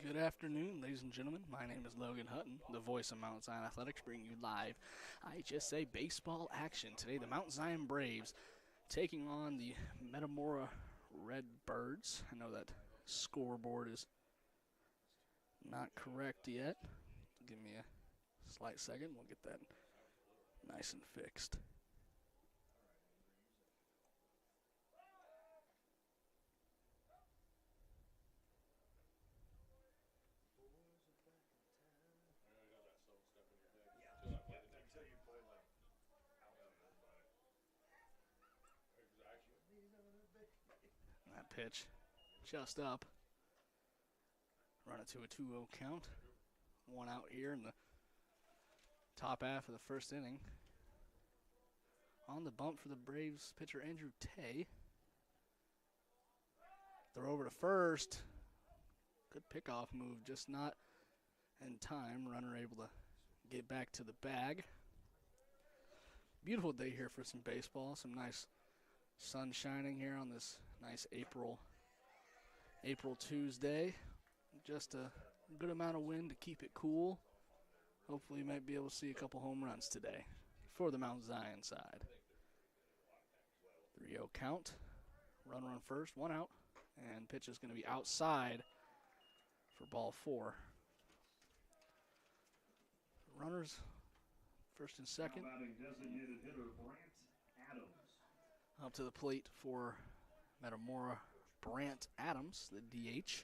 Good afternoon, ladies and gentlemen. My name is Logan Hutton, the voice of Mount Zion Athletics, bringing you live IHSA baseball action. Today, the Mount Zion Braves taking on the Metamora Redbirds. I know that scoreboard is not correct yet. Give me a slight second. We'll get that nice and fixed. That pitch just up. Run it to a 2-0 count. One out here in the top half of the first inning. On the bump for the Braves pitcher Andrew Tay. Throw over to first. Good pickoff move, just not in time. Runner able to get back to the bag. Beautiful day here for some baseball. Some nice sun shining here on this nice April Tuesday. Just a good amount of wind to keep it cool. Hopefully you might be able to see a couple home runs today for the Mount Zion side. 3-0 count. Run first, one out. And pitch is going to be outside for ball 4. Runners first and second. Designated hitter Brant Adams. Up to the plate for Metamora, Brant Adams, the DH.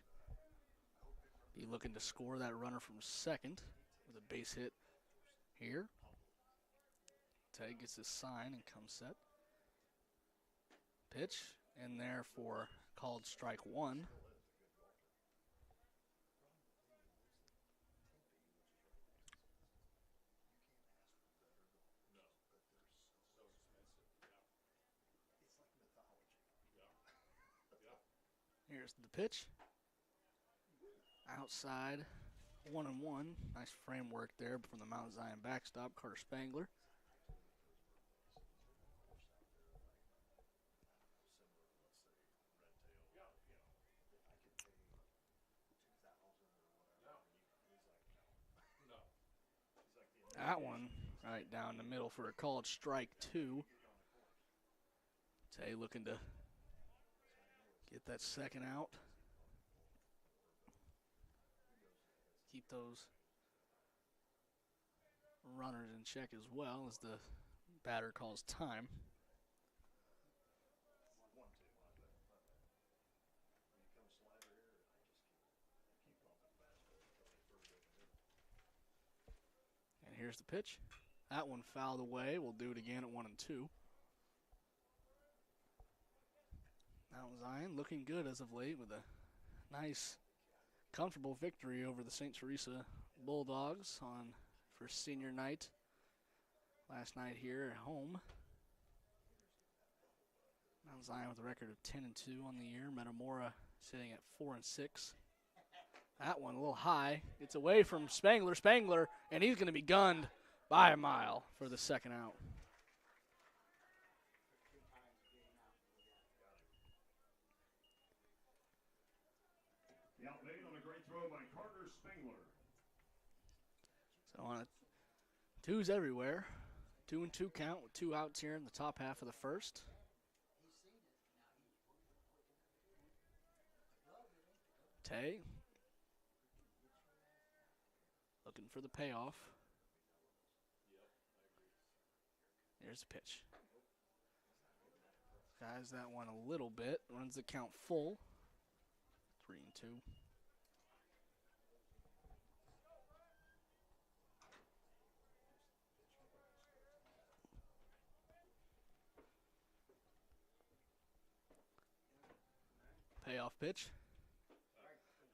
Be looking to score that runner from second with a base hit here. Tay gets his sign and comes set. Pitch in there for called strike 1. Here's the pitch. Outside, 1-1. Nice framework there from the Mount Zion backstop, Carter Spangler. That one right down the middle for a called strike 2. Tay looking to get that second out. Keep those runners in check as well as the batter calls time. And here's the pitch. That one fouled away. We'll do it again at 1-2. Mount Zion looking good as of late with a nice, comfortable victory over the St. Teresa Bulldogs for senior night last night here at home. Mount Zion with a record of 10-2 on the year. Metamora sitting at 4-6. That one a little high. It's away from Spangler, and he's going to be gunned by a mile for the second out. The out made on a great throw by Carter Spangler. So on a twos everywhere. 2-2 count with 2 outs here in the top half of the first. Tay looking for the payoff. Here's the pitch. Guys that one a little bit. Runs the count full. 3-2. Payoff pitch.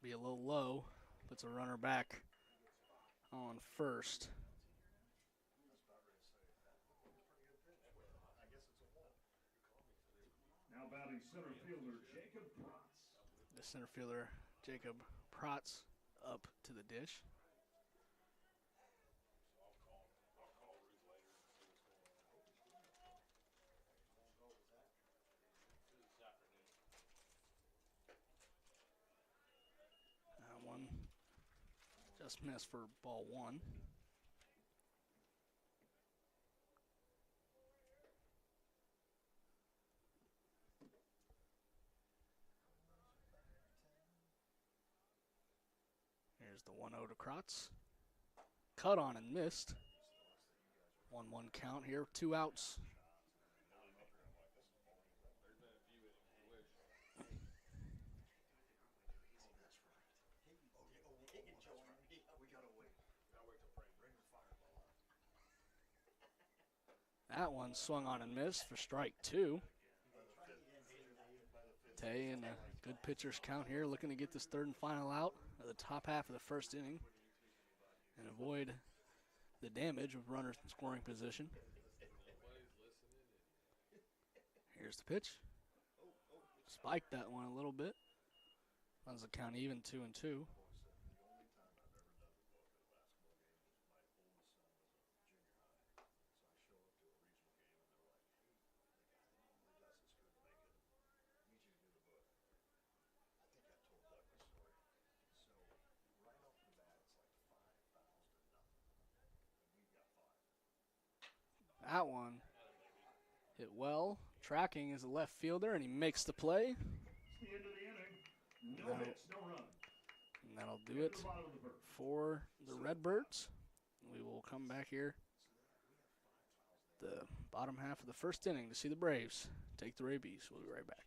Be a little low. Puts a runner back on first. Now batting center fielder Jacob Protz. The center fielder Jacob Protz up to the dish. Just missed for ball 1. Here's the 1-0 to Krotz. Cut on and missed. 1-1 count here, 2 outs. That one swung on and missed for strike 2. Tay in a good pitcher's count here, looking to get this third and final out at the top half of the first inning and avoid the damage of runners in scoring position. Here's the pitch. Spiked that one a little bit. Runs the count even, 2-2. That one hit well. Tracking is a left fielder, and he makes the play. The end of the inning. No hits, no run. And that'll do it for the Redbirds. We will come back here the bottom half of the first inning to see the Braves take the Rabies. We'll be right back.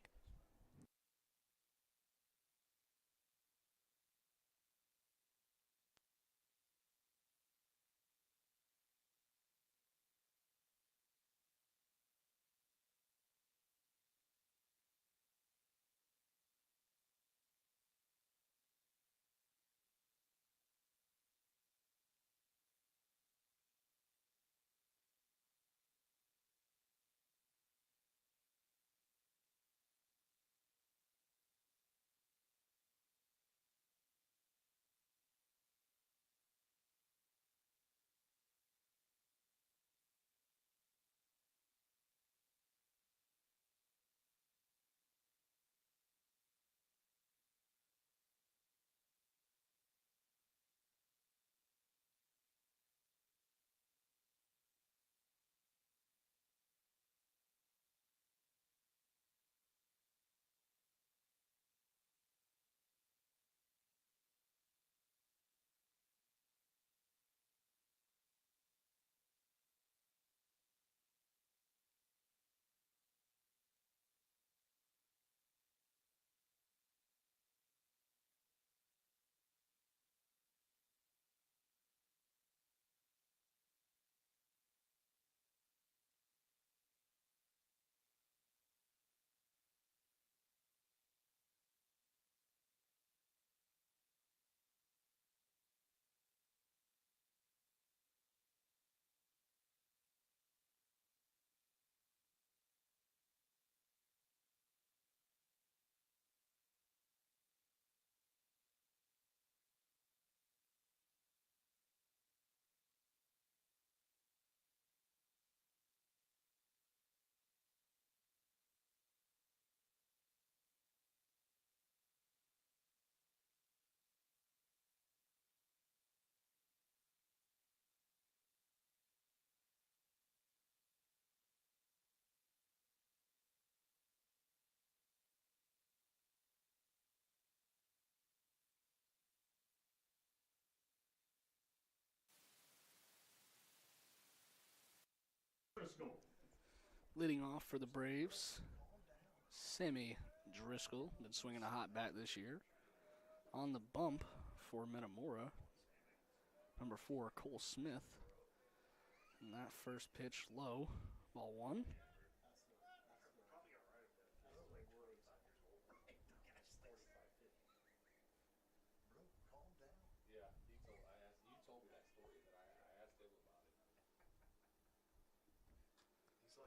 Leading off for the Braves, Sammy Driscoll, been swinging a hot bat this year. On the bump for Metamora, number 4, Cole Smith. And that first pitch low, ball 1.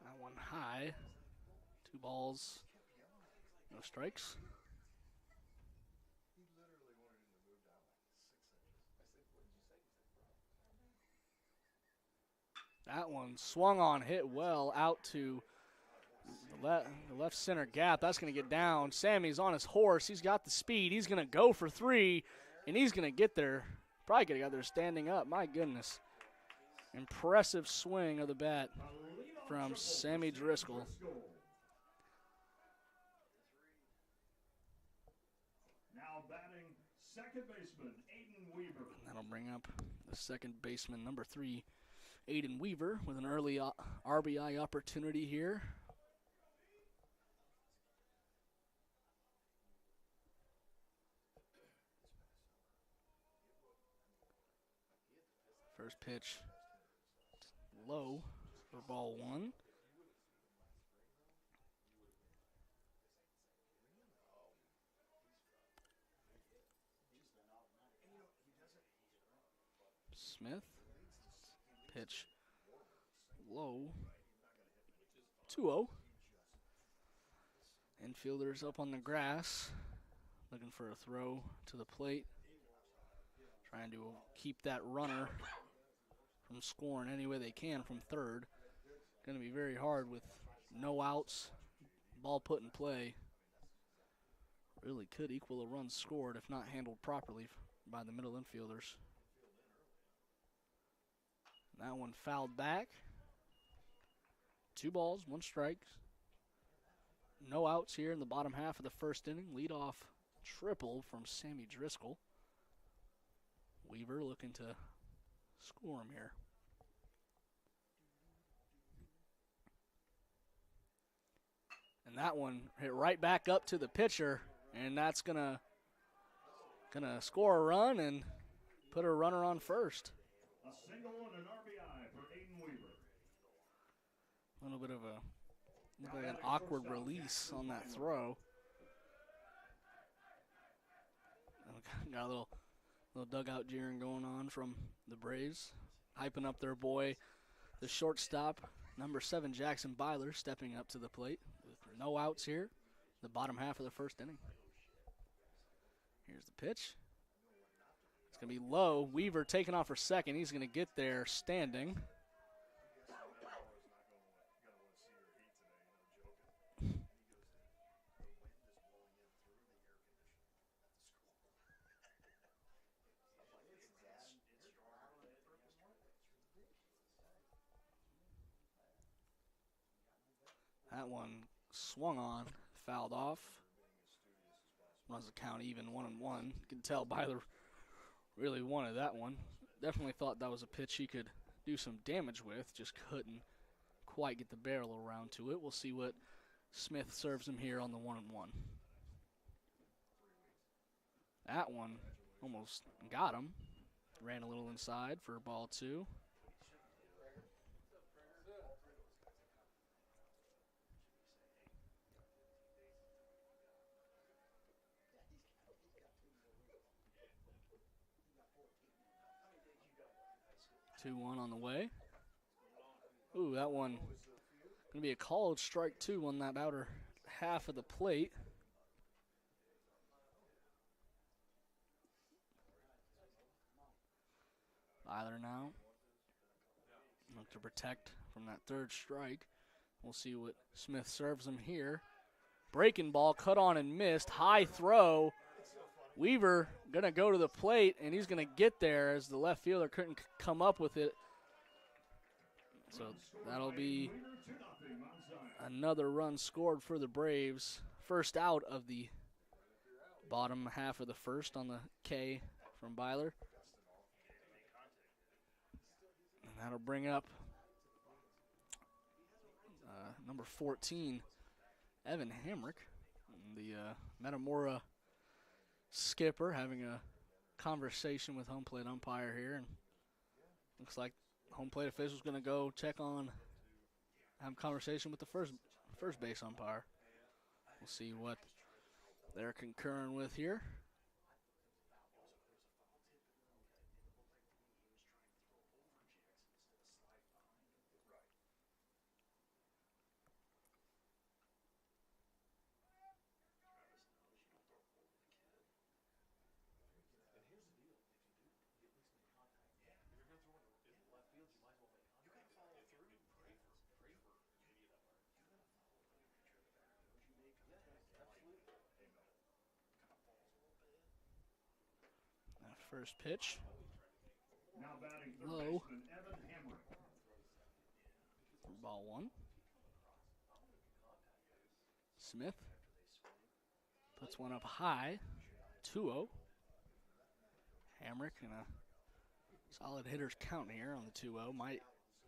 That one high, 2 balls, no strikes. That one swung on, hit well out to the left center gap. That's going to get down. Sammy's on his horse. He's got the speed. He's going to go for 3, and he's going to get there Probably could have got there standing up. My goodness. Impressive swing of the bat from Sammy Driscoll. Now batting second baseman Aiden Weaver. That'll bring up the second baseman, number 3, Aiden Weaver, with an early RBI opportunity here. First pitch low for ball 1. Smith, pitch low, 2-0. Infielders up on the grass, looking for a throw to the plate, trying to keep that runner from scoring any way they can from third. Going to be very hard with no outs, ball put in play. Really could equal a run scored if not handled properly by the middle infielders. That one fouled back. 2 balls, 1 strike. No outs here in the bottom half of the first inning. Leadoff triple from Sammy Driscoll. Weaver looking to score him here. And that one hit right back up to the pitcher, and that's gonna score a run and put a runner on first. A single and an RBI for Aiden Weaver. A little bit of an awkward release on that throw. Got a little dugout jeering going on from the Braves, hyping up their boy, the shortstop, number 7 Jackson Byler, stepping up to the plate with no outs here, the bottom half of the first inning. Here's the pitch. It's going to be low. Weaver taking off for second. He's going to get there standing. That one swung on, fouled off. Runs the count even, 1-1. You can tell Byler really wanted that one. Definitely thought that was a pitch he could do some damage with, just couldn't quite get the barrel around to it. We'll see what Smith serves him here on the 1-1. That one almost got him. Ran a little inside for ball 2. 2-1 on the way. Ooh, that one going to be a called strike 2 on that outer half of the plate. Byler now look to protect from that third strike. We'll see what Smith serves him here. Breaking ball, cut on and missed. High throw. Weaver going to go to the plate, and he's going to get there as the left fielder couldn't come up with it. So that'll be another run scored for the Braves. First out of the bottom half of the first on the K from Byler. And that'll bring up number 14, Evan Hamrick, the Metamora skipper, having a conversation with home plate umpire here, and looks like home plate official's going to go check on, have a conversation with the first base umpire. We'll see what they're concurring with here. First pitch Now batting third Low baseman Evan Hamrick. for ball one. Smith puts one up high, 2-0. Hamrick in a solid hitter's count here on the 2-0. Might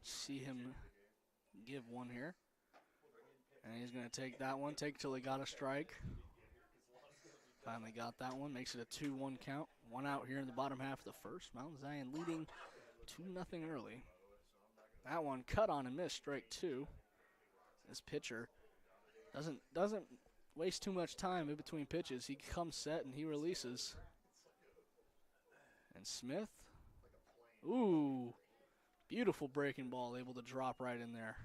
see him give one here. And he's going to take that one, take till he got a strike. Finally got that one, makes it a 2-1 count. One out here in the bottom half of the first. Mount Zion leading 2-0 early. That one cut on and missed, strike two. This pitcher doesn't waste too much time in between pitches. He comes set and he releases. And Smith, ooh, beautiful breaking ball, able to drop right in there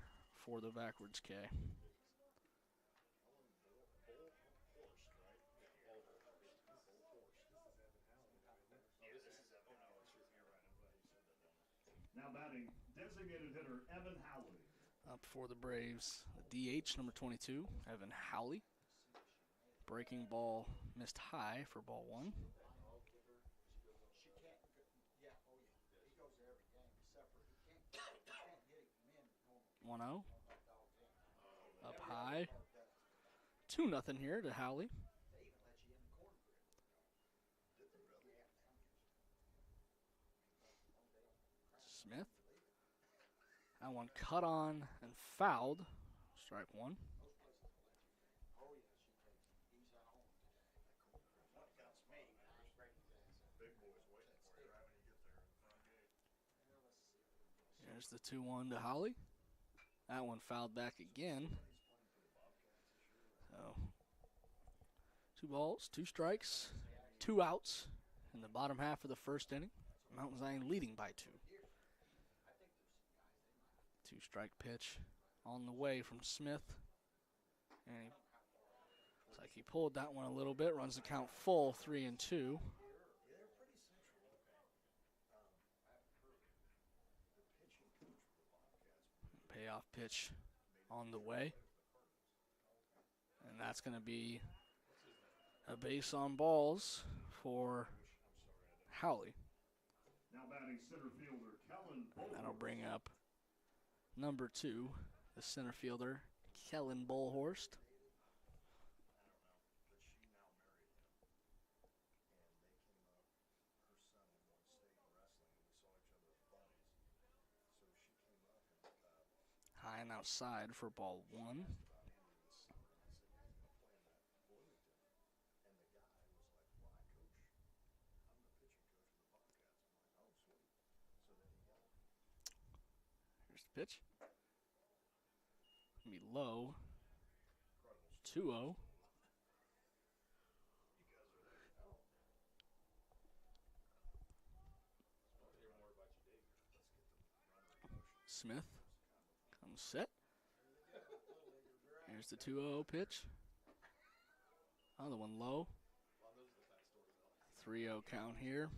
for the backwards K. Now batting designated hitter Evan Howley. Up for the Braves, the DH, number 22, Evan Howley. Breaking ball missed high for ball one. 1-0. Up high. 2-0 here to Howley. Smith. That one cut on and fouled. Strike one. There's the 2-1 to Howley. That one fouled back again. So, 2 balls, 2 strikes, 2 outs in the bottom half of the first inning. Mountain Zion leading by 2. 2-strike pitch on the way from Smith. And looks like he pulled that one a little bit. Runs the count full, 3-2. Payoff pitch on the way. And that's going to be a base on balls for Howley. Now batting center fielder Kellen Bullhorst. That'll bring up number 2, the center fielder, Kellen Bullhorst. High and outside for ball one. Here's the pitch. Gonna be low. 2-0. Smith comes set. Here's the 2-0 pitch. Another one low. 3-0 count here.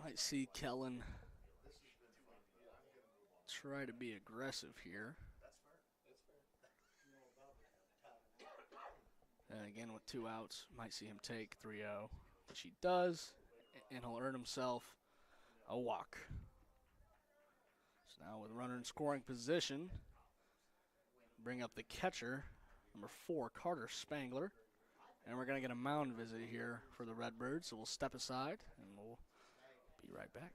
Might see Kellen try to be aggressive here. And again, with 2 outs, might see him take 3-0, which he does, and he'll earn himself a walk. So now with runner in scoring position, bring up the catcher, number 4, Carter Spangler. And we're going to get a mound visit here for the Redbirds, so we'll step aside and we'll be right back.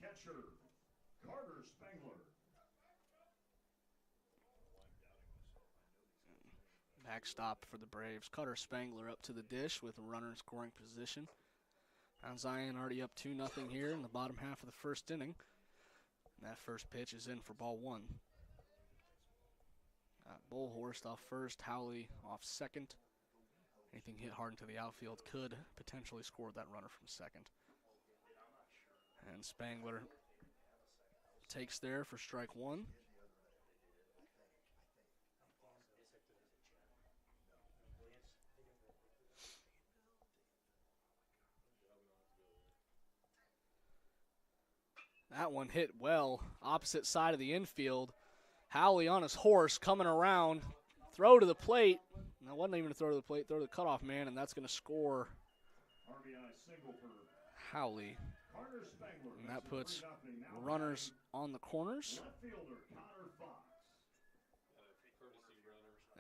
Catcher Carter Spangler. Backstop for the Braves. Carter Spangler up to the dish with a runner in scoring position. Mount Zion already up 2-0 here in the bottom half of the first inning. And that first pitch is in for ball one. Bullhorst off first, Howley off second. Anything hit hard into the outfield could potentially score that runner from second. And Spangler takes there for strike one. That one hit well, opposite side of the infield. Howley on his horse coming around. Throw to the plate. No, wasn't even a throw to the plate, throw to the cutoff man, and that's going to score RBI single for Howley. Carter Spangler. And that puts 3-0. Now runners on the corners. left fielder Connor Fox.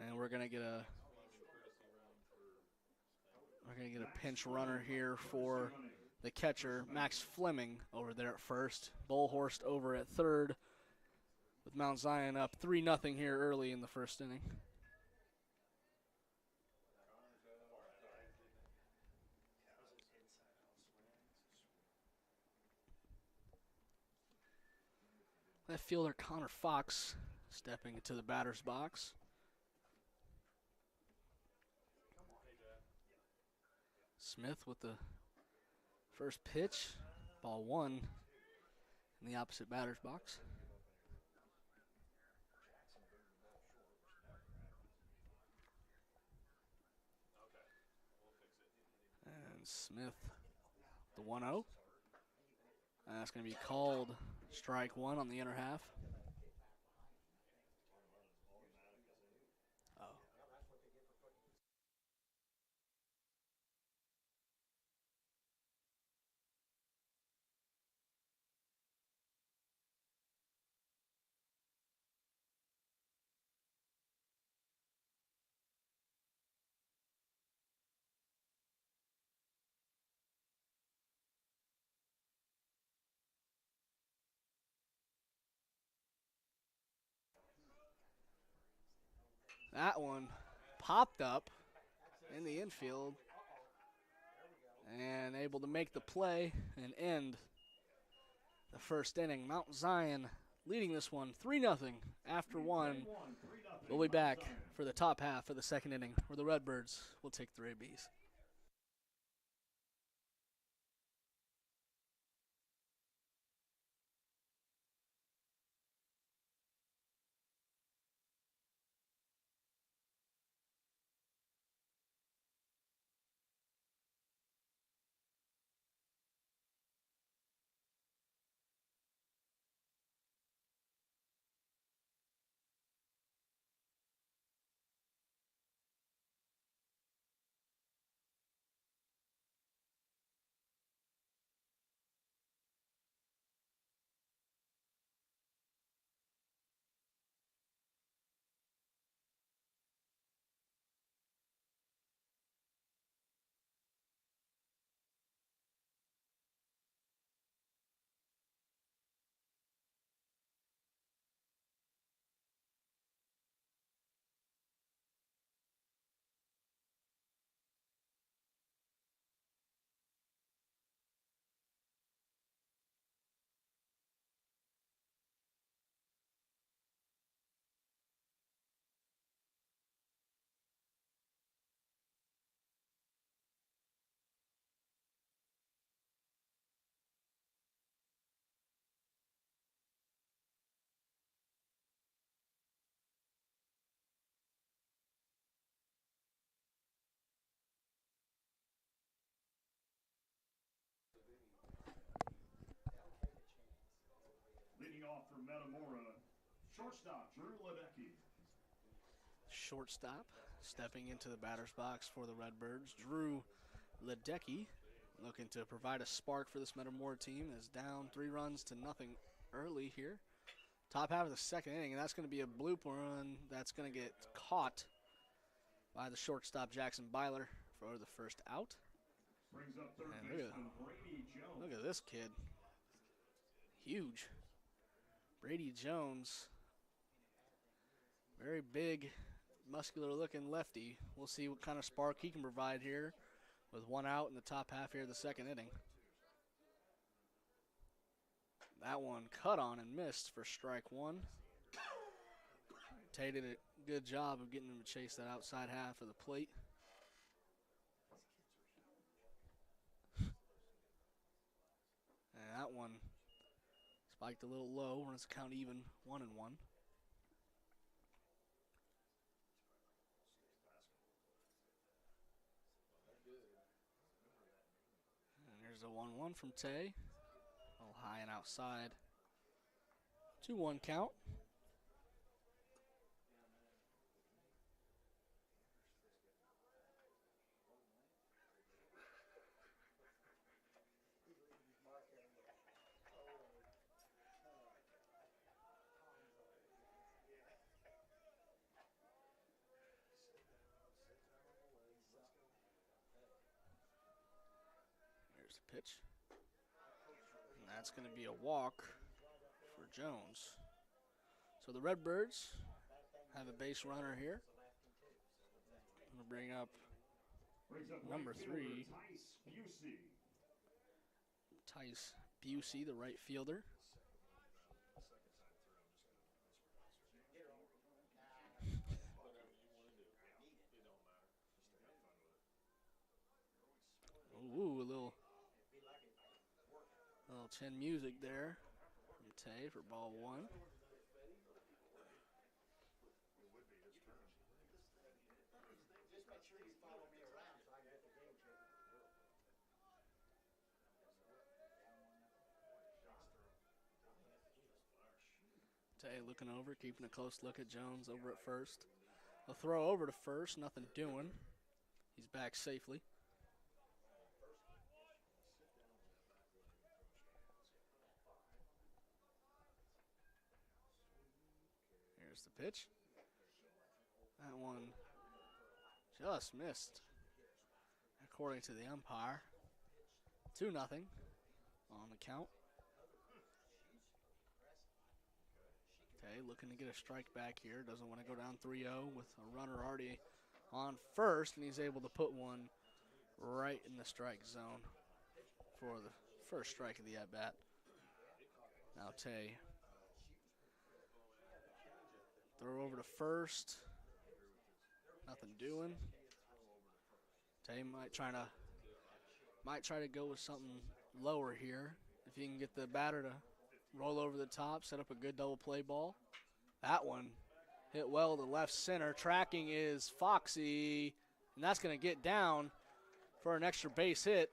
And we're going to get a pinch runner here for the catcher, Max Fleming, over there at first. Bullhorst over at third, with Mount Zion up 3-0 here early in the first inning. Left fielder Connor Fox stepping into the batter's box. Smith with the first pitch, ball one in the opposite batter's box. And Smith, the 1-0. That's going to be called strike one on the inner half. That one popped up in the infield and able to make the play and end the first inning. Mount Zion leading this one 3-0 after one. We'll be back for the top half of the second inning where the Redbirds will take the ABs. Leading off for Metamora, shortstop Drew Ledecky. Shortstop stepping into the batter's box for the Redbirds, Drew Ledecky, looking to provide a spark for this Metamora team. Is down 3-0 early here. Top half of the second inning, and that's going to be a bloop run that's going to get caught by the shortstop Jackson Byler for the first out. Brings up third And baseman Brady Jones. look at this kid. Huge. Brady Jones. Very big, muscular-looking lefty. We'll see what kind of spark he can provide here with one out in the top half here of the second inning. That one cut on and missed for strike one. Tay did a good job of getting him to chase that outside half of the plate. And that one Spiked a little low, runs the count even, 1-1. And here's a 1-1 from Tay. A little high and outside. 2-1 count. Here's the pitch. And that's going to be a walk for Jones. So the Redbirds have a base runner here. I'm going to bring up number 3, Tice Busey, the right fielder. Ooh, a little chin music there from Tay for ball 1. Tay looking over, keeping a close look at Jones over at first. A throw over to first, nothing doing. He's back safely. Here's the pitch. That one just missed, according to the umpire. 2-0 on the count. Tay looking to get a strike back here. Doesn't want to go down 3-0 with a runner already on first, and he's able to put one right in the strike zone for the first strike of the at-bat. Now Tay. Throw over to first. Nothing doing. Tay might try to go with something lower here. If he can get the batter to roll over the top, set up a good double play ball. That one hit well to left center. Tracking is Foxy, and that's going to get down for an extra base hit.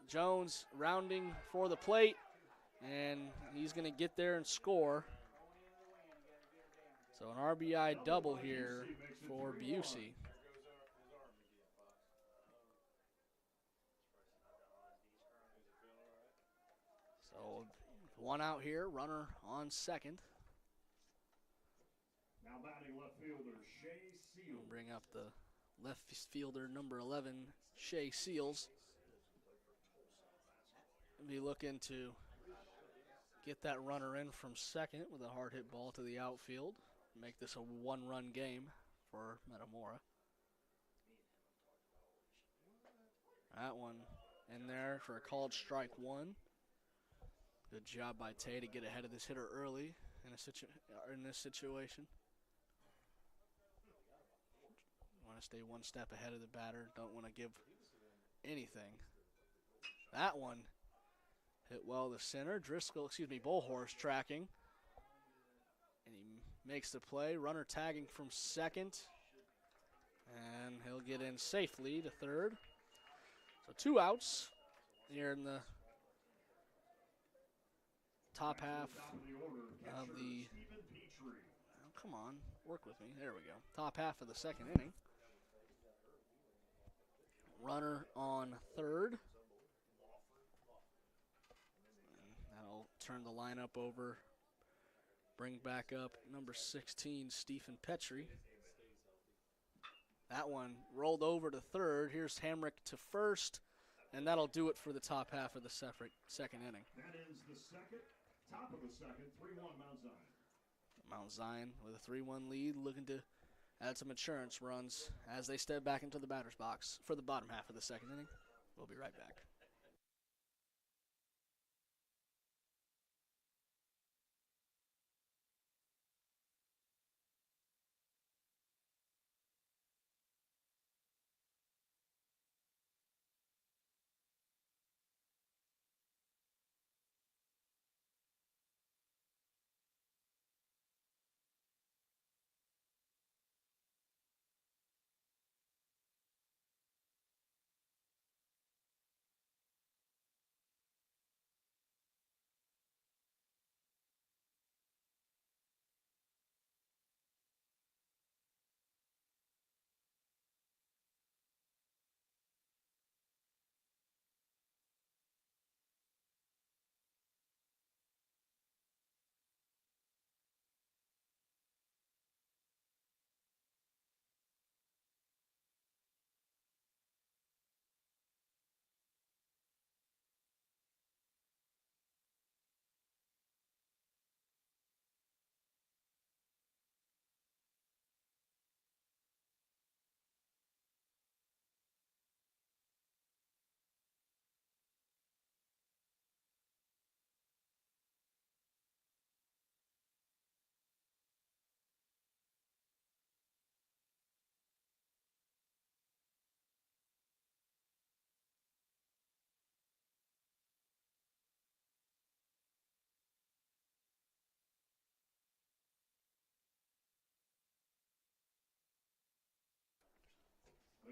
Jones rounding for the plate, and he's going to get there and score. So an RBI double here for Busey. So 1 out here, runner on second. Now batting left fielder Shea Seals. We'll bring up the left fielder, number 11, Shea Seals. Be looking to get that runner in from second with a hard hit ball to the outfield. Make this a 1-run game for Metamora. That one in there for a called strike 1. Good job by Tay to get ahead of this hitter early in this situation. Want to stay one step ahead of the batter. Don't want to give anything. That one hit well to center. Bullhorse tracking. And he makes the play. Runner tagging from second. And he'll get in safely to third. So 2 outs here in the top half of the, oh, come on, work with me. There we go. Top half of the second inning. Runner on third. And that'll turn the lineup over. Bring back up number 16, Stephen Petrie. That one rolled over to third. Here's Hamrick to first. And that'll do it for the top half of the second inning. That ends the second. Top of the second, 3-1 Mount Zion. Mount Zion with a 3-1 lead, looking to add some insurance runs as they step back into the batter's box for the bottom half of the second inning. We'll be right back.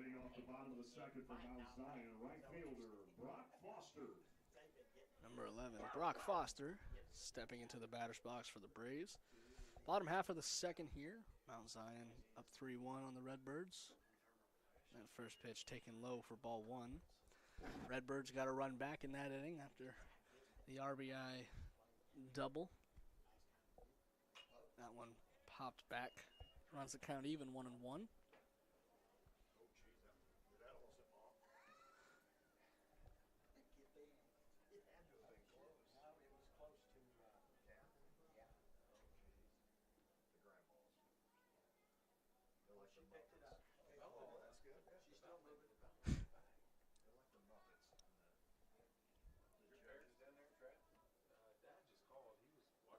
Leading off the bottom of the second for Mount Zion, right fielder Brock Foster. Number 11, Brock Foster, stepping into the batter's box for the Braves. Bottom half of the second here. Mount Zion up 3-1 on the Redbirds. That first pitch taken low for ball 1. Redbirds got a run back in that inning after the RBI double. That one popped back. Runs the count even, 1-1.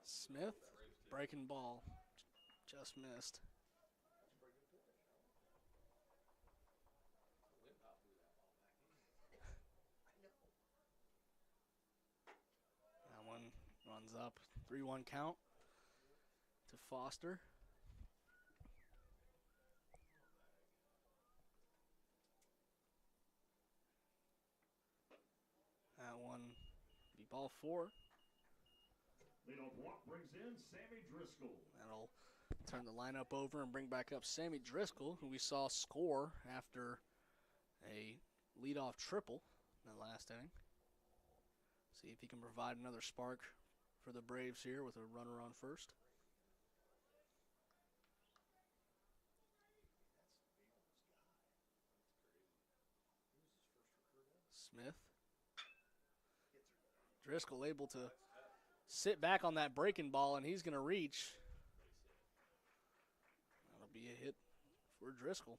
Smith, breaking ball, just missed. That one runs up, 3-1 count to Foster. That one be ball 4. Leadoff walk brings in Sammy Driscoll. That'll turn the lineup over and bring back up Sammy Driscoll, who we saw score after a leadoff triple in the last inning. See if he can provide another spark for the Braves here with a runner on first. Smith. Driscoll able to sit back on that breaking ball, and he's going to reach. That'll be a hit for Driscoll.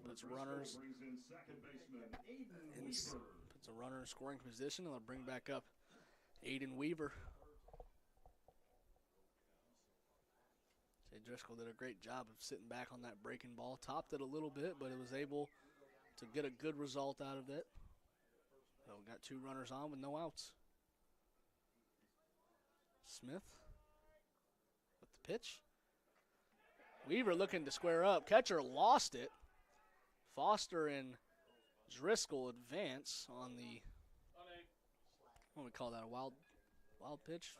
Puts runners brings in second baseman Aiden Weaver. Puts a runner in scoring position, and they'll bring back up Aiden Weaver. Jay Driscoll did a great job of sitting back on that breaking ball. Topped it a little bit, but it was able to get a good result out of it. So we got 2 runners on with no outs. Smith with the pitch. Weaver looking to square up. Catcher lost it. Foster and Driscoll advance on the, what do we call that, a wild pitch?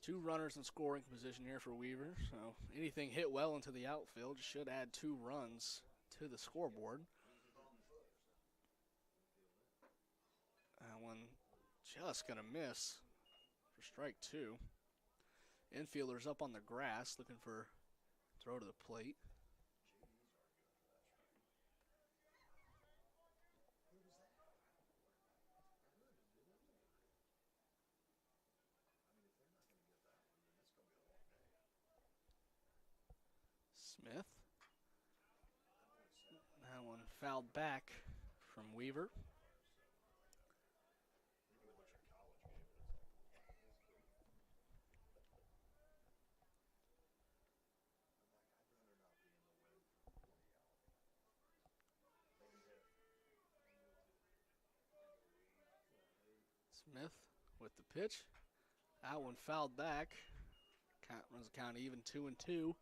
Two runners in scoring position here for Weaver. So anything hit well into the outfield should add 2 runs to the scoreboard. That one just going to miss for strike 2. Infielder's up on the grass looking for throw to the plate. Smith. That one fouled back from Weaver. Smith with the pitch. That one fouled back. Runs the count even, 2-2.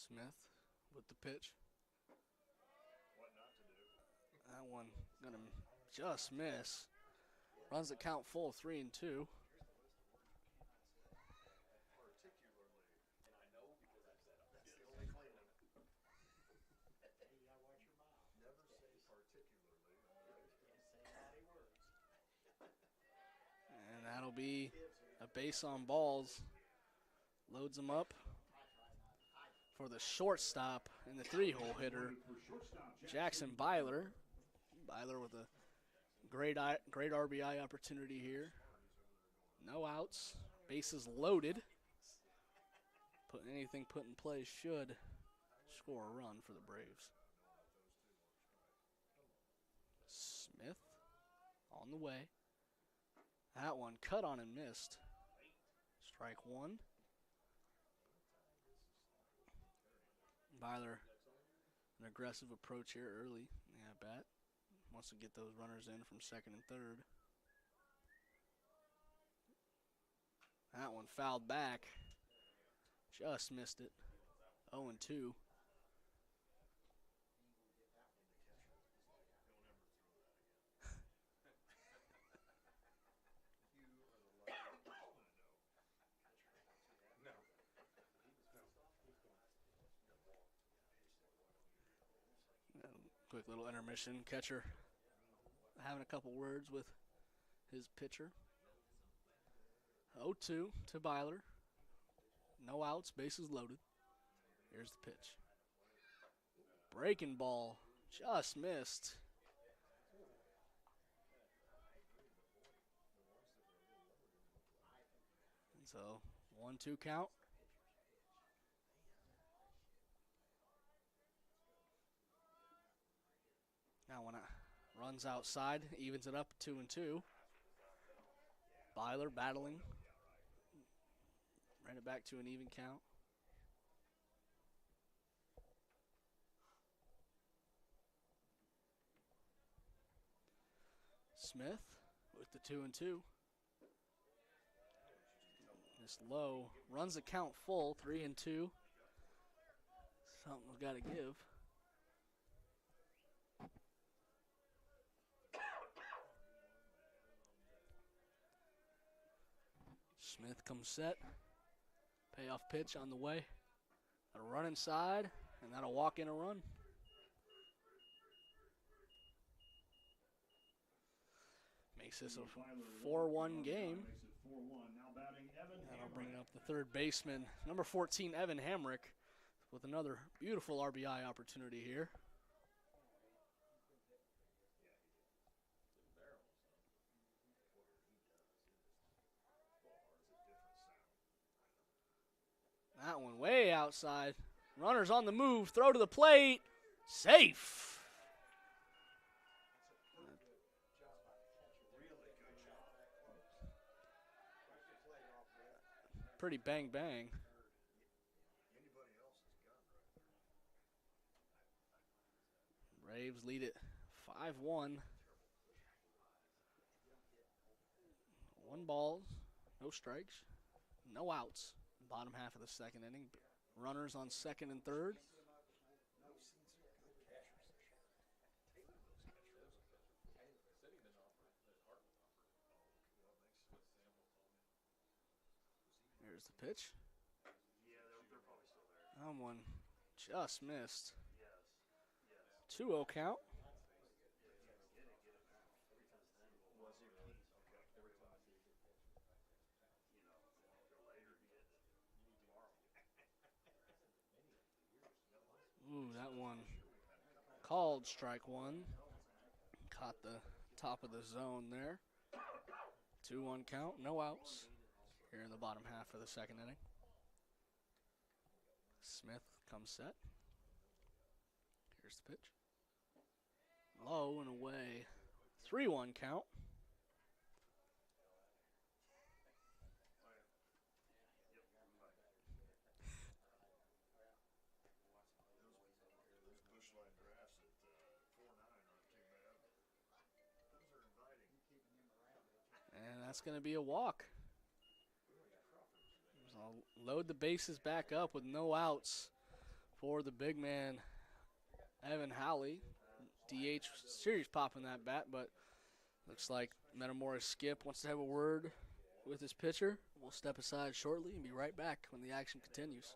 Smith with the pitch. That one gonna just miss. Runs the count full, 3-2. And that'll be a base on balls. Loads them up for the shortstop and the 3-hole hitter, Jackson Byler. Byler with a great RBI opportunity here. No outs, bases loaded. Anything put in play should score a run for the Braves. Smith on the way. That one cut on and missed. Strike one. Byler, an aggressive approach here early in the at-bat. Wants to get those runners in from second and third. That one fouled back. Just missed it. 0-2. Quick little intermission. Catcher having a couple words with his pitcher. 0-2 to Byler. No outs, bases loaded. Here's the pitch. Breaking ball, just missed. And so 1-2 count. Now when it runs outside, evens it up 2-2. Byler battling. Ran it back to an even count. Smith with the 2-2. This low runs the count full, 3-2. Something's got to give. Smith comes set. Payoff pitch on the way. That'll run inside, and that'll walk in a run. Makes this a 4-1 game. That'll bring up the third baseman, number 14, Evan Hamrick, with another beautiful RBI opportunity here. That one way outside. Runners on the move. Throw to the plate. Safe. Pretty bang bang. Braves lead it 5-1. 1 ball, no strikes, no outs. Bottom half of the second inning. Runners on second and third. Here's the pitch. That one just missed. 2-0 count. Ooh, that one called strike one. Caught the top of the zone there. 2-1 count, no outs here in the bottom half of the second inning. Smith comes set. Here's the pitch. Low and away. 3-1 count. And that's going to be a walk. So I'll load the bases back up with no outs for the big man, Evan Howley. DH series popping that bat, but looks like Metamora Skip wants to have a word with his pitcher. We'll step aside shortly and be right back when the action continues.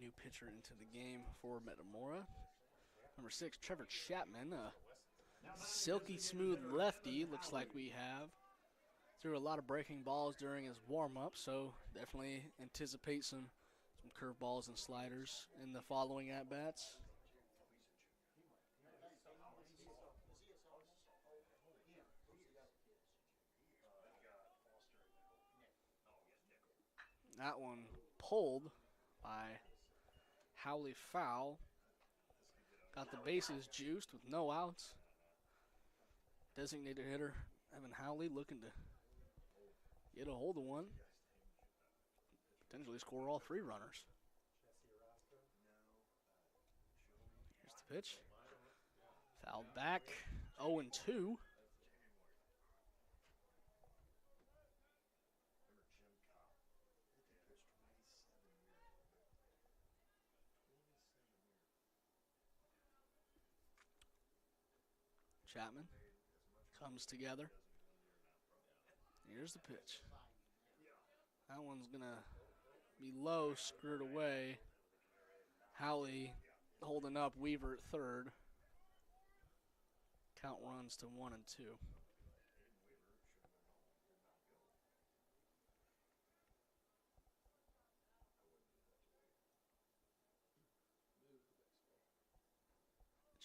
new pitcher into the game for Metamora. Number 6, Trevor Chapman, a silky smooth lefty. Looks like we have. Threw a lot of breaking balls during his warm-up, so definitely anticipate some curveballs and sliders in the following at-bats. That one pulled by Howley foul. Got the bases juiced with no outs. Designated hitter Evan Howley looking to get a hold of one. Potentially score all 3 runners. Here's the pitch. Fouled back. 0-2. Chapman comes together. Here's the pitch. That one's going to be low, screwed away. Howley holding up Weaver at third. Count runs to 1-2.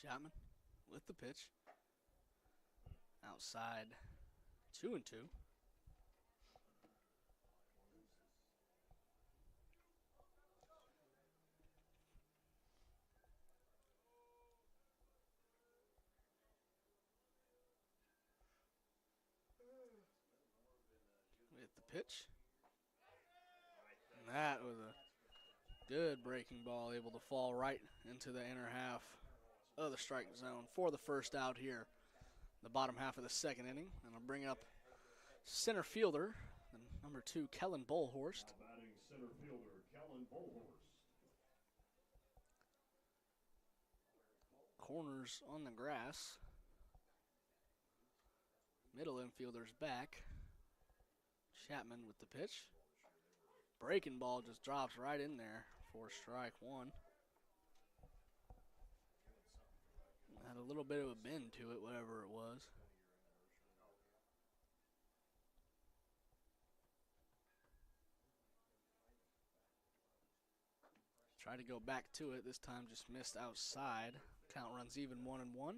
Chapman with the pitch. Outside, 2-2. With the pitch. And that was a good breaking ball, able to fall right into the inner half of the strike zone for the first out here. The bottom half of the second inning, and I'll bring up center fielder, number 2, Kellen Bullhorst. Batting center fielder, Kellen Bullhorst. Corners on the grass. Middle infielder's back. Chapman with the pitch. Breaking ball just drops right in there for strike 1. Had a little bit of a bend to it, whatever it was. Try to go back to it. This time just missed outside. Count runs even 1-1.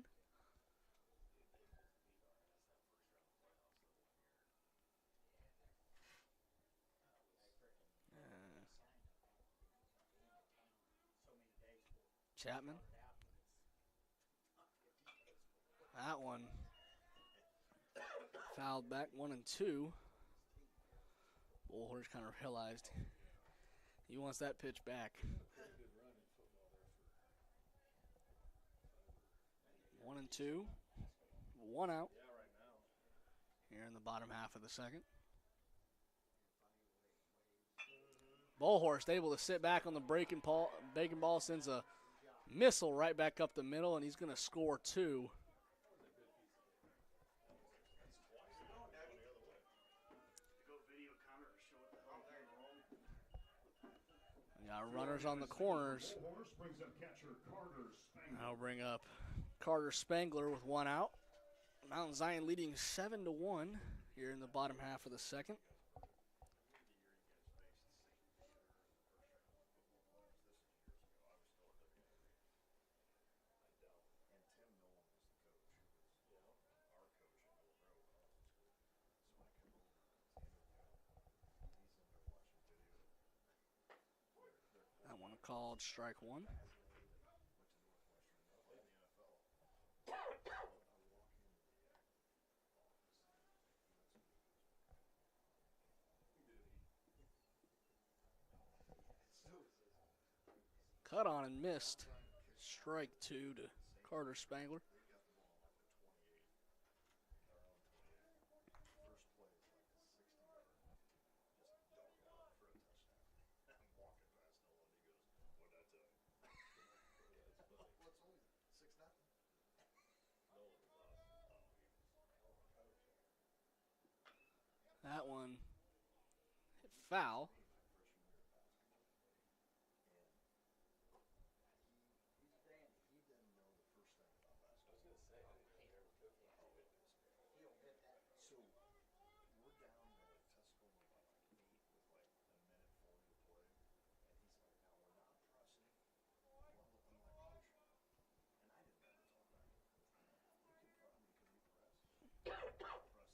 Chapman. That one fouled back 1-2. Bullhorst kind of realized he wants that pitch back. 1-2. 1 out here in the bottom half of the second. Bullhorst able to sit back on the breaking ball, sends a missile right back up the middle, and he's going to score 2. We got runners on the corners. I'll bring up Carter Spangler with 1 out. Mount Zion leading 7-1 here in the bottom half of the second. That one called strike 1. Cut on and missed. Strike 2 to Carter Spangler. That one hit foul. So we're down to Tuscola by like 8 with like a minute 40 to play. And he's like, now we're not pressing. Well, I'm like, coach. And I didn't know this all back then. We could press. I mean, can we press?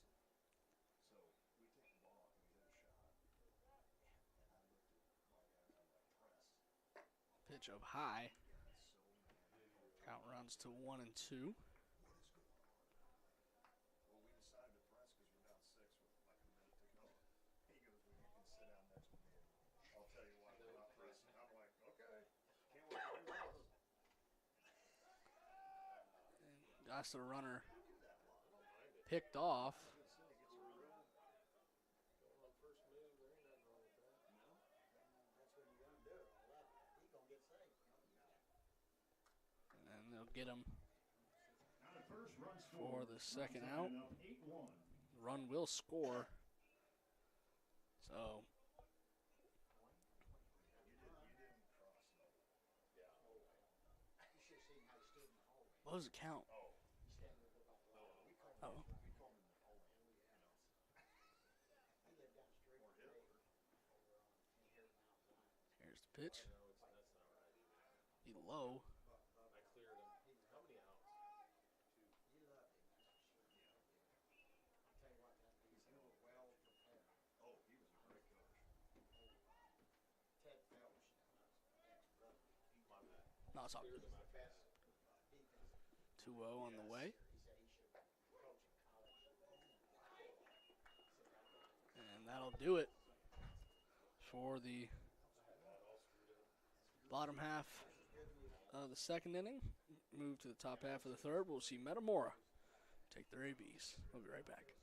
Press it. So we take the ball and we hit a shot. And I looked at my guys. I'm like, press. Pitch up high. He got so mad. Count runs to 1 and 2. What is going on? Well, we decided to press because we're down 6 with like a minute to go. He goes, well, you can sit down next to me and I'll tell you why we're not pressing. I'm like, okay, can't wait to hear this. That's the runner picked off. And they'll get him Now the first run for scored. the second Mountain out. Zion up 8-1. Run will score. So what was the count? Oh. Here's the pitch. He low. No, it's all good. 2-0 on the way. And that'll do it for the bottom half of the second inning. Move to the top half of the third. We'll see Metamora take their ABs. We'll be right back.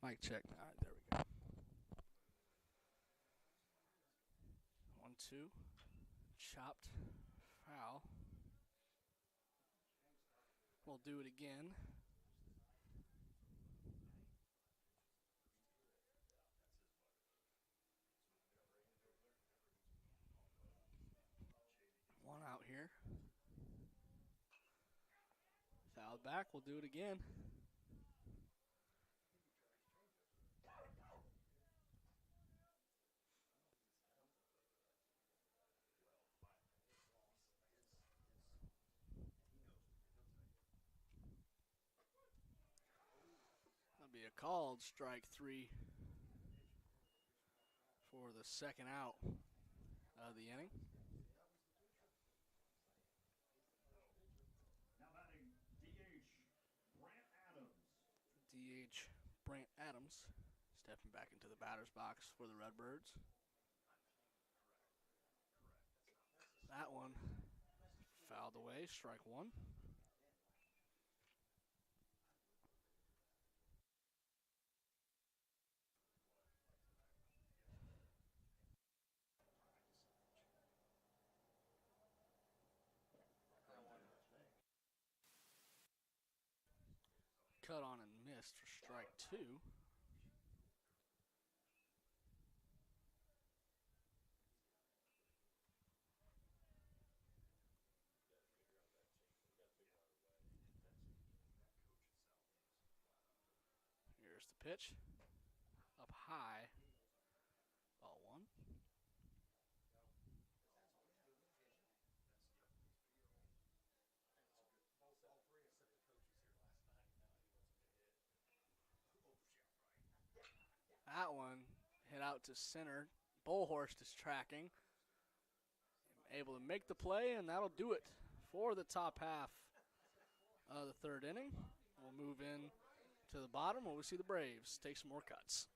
Mic check. All right, there we go. 1-2. Chopped. Foul. We'll do it again. One out here. Fouled back. We'll do it again. That'll be a called strike 3 for the second out of the inning. Now batting DH Brant Adams. DH Brant Adams stepping back into the batter's box for the Redbirds. That one fouled away, strike 1. Cut on and missed for strike 2. Here's the pitch. Up high. Ball 1. That one hit out to center. Bullhorst is tracking. Able to make the play, and that'll do it for the top half of the third inning. We'll move in to the bottom where we see the Braves take some more cuts.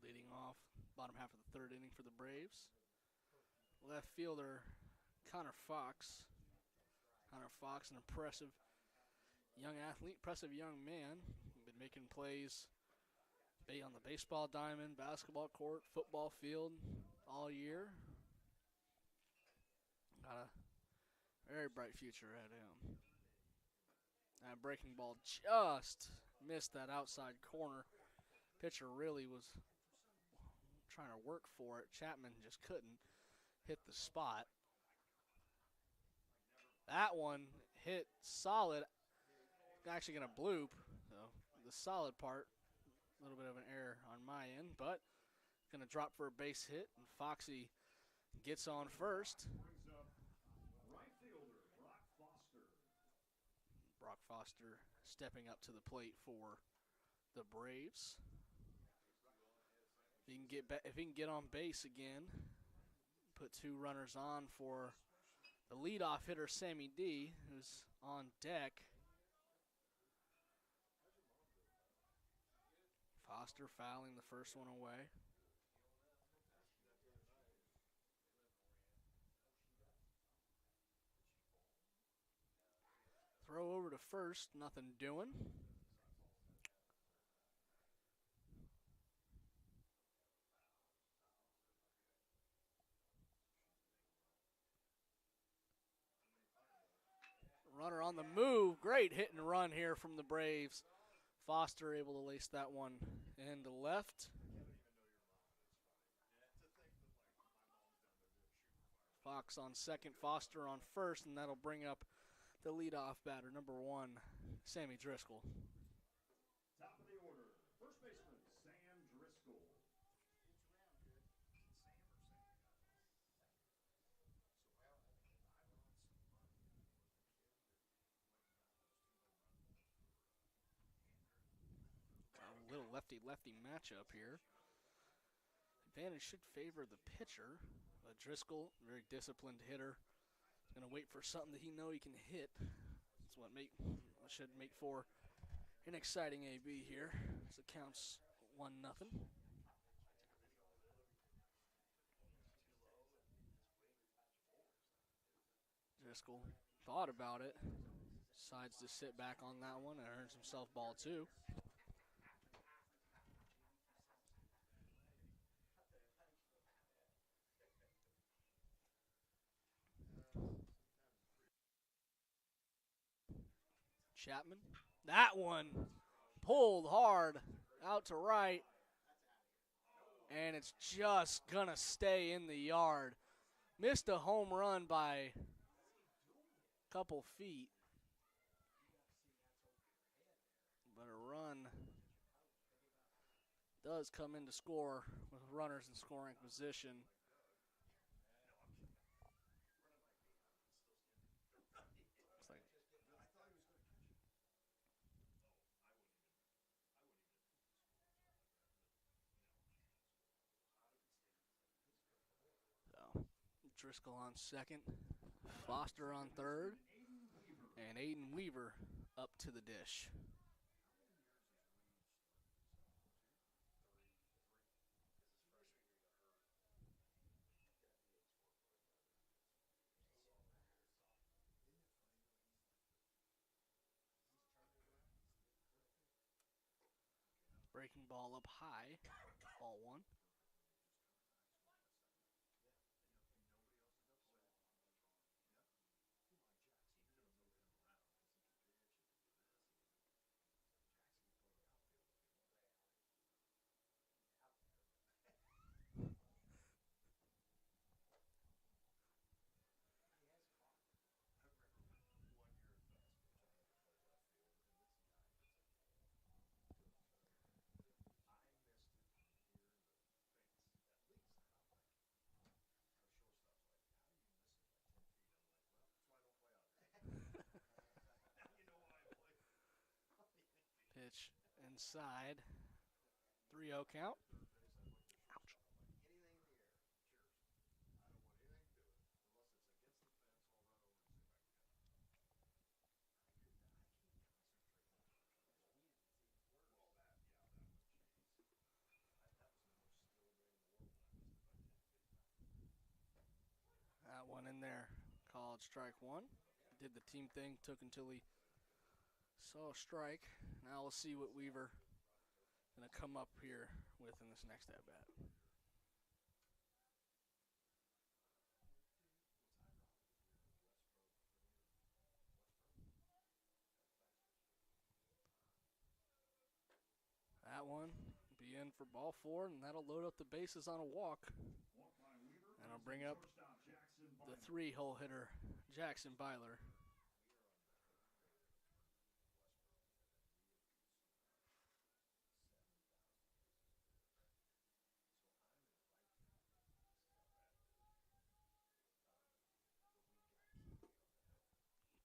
Leading off bottom half of the third inning for the Braves. Left fielder Connor Fox. Connor Fox, an impressive young athlete, impressive young man. Been making plays on the baseball diamond, basketball court, football field all year. Got a very bright future ahead of him. That breaking ball just missed that outside corner. Pitcher really was trying to work for it. Chapman just couldn't hit the spot. That one hit solid. Actually going to bloop. So the solid part, a little bit of an error on my end, but going to drop for a base hit, and Foxy gets on first. Brings up right fielder Brock Foster. Brock Foster stepping up to the plate for the Braves. If he can get on base again, put 2 runners on for the leadoff hitter, Sammy D, who's on deck. Foster fouling the first one away. Throw over to first, nothing doing. Runner on the move. Great hit and run here from the Braves. Foster able to lace that one into left. Fox on second, Foster on first, and that'll bring up the leadoff batter, number 1, Sammy Driscoll. Top of the order, first baseman Sam Driscoll. A little lefty-lefty matchup here. Advantage should favor the pitcher. Driscoll, very disciplined hitter. Going to wait for something that he know he can hit. That's what should make for an exciting AB here. As it counts 1-0. Driscoll thought about it. Decides to sit back on that one and earns himself ball 2. Chapman. That one pulled hard out to right. And it's just going to stay in the yard. Missed a home run by a couple feet. But a run does come in to score with runners in scoring position. Driscoll on second, Foster on third, and Aiden Weaver up to the dish. Breaking ball up high, ball 1. Pitch inside. 3-0 count. Ouch. That one in there. Called strike 1. Did the team thing, took until he saw a strike. Now we'll see what Weaver going to come up here with in this next at-bat. That one be in for ball 4, and that'll load up the bases on a walk. And I'll bring up the 3-hole hitter, Jackson Byler.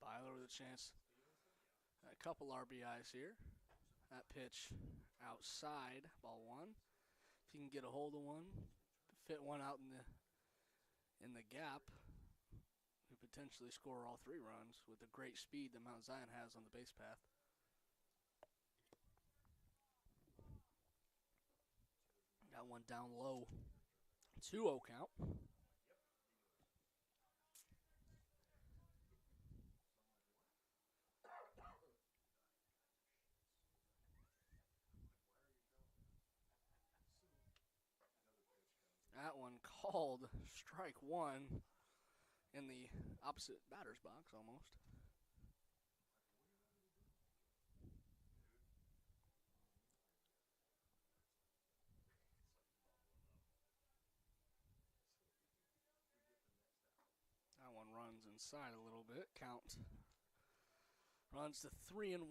Byler with a chance at a couple RBIs here. That pitch outside, ball 1. If he can get a hold of one, fit one out in the gap, could potentially score all 3 runs with the great speed that Mount Zion has on the base path. Got one down low. 2-0 count. called strike one in the opposite batter's box almost. That one runs inside a little bit. Count runs to 3-1.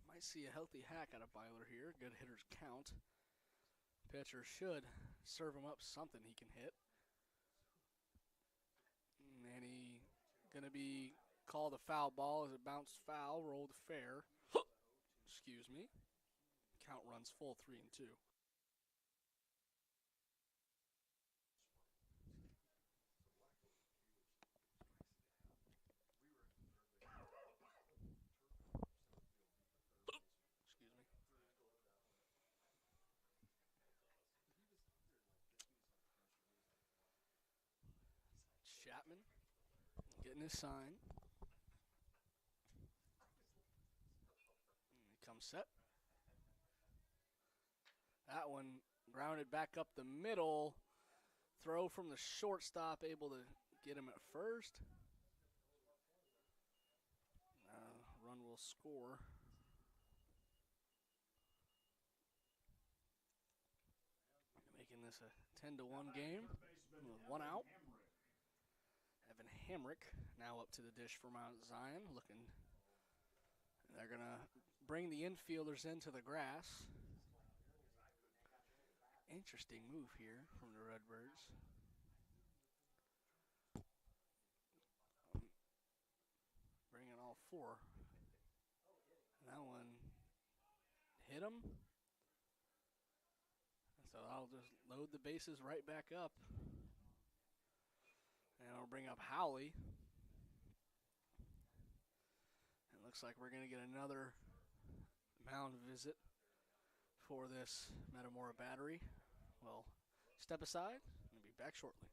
Might see a healthy hack out of Byler here. Good hitter's count. Pitcher should serve him up something he can hit. And he going to be called a foul ball as it bounced foul, rolled fair. Excuse me. Count runs full 3-2. Excuse me. Chapman getting his sign. And he comes set. That one grounded back up the middle. Throw from the shortstop, able to get him at first. Run will score. Making this a 10-1 game with one out. Evan Hamrick now up to the dish for Mount Zion. They're going to bring the infielders into the grass. Interesting move here from the Redbirds. Bringing all four. That one hit him. So I'll just load the bases right back up. And I'll bring up Howley. It looks like we're going to get another mound visit for this Metamora battery. Well, step aside and be back shortly.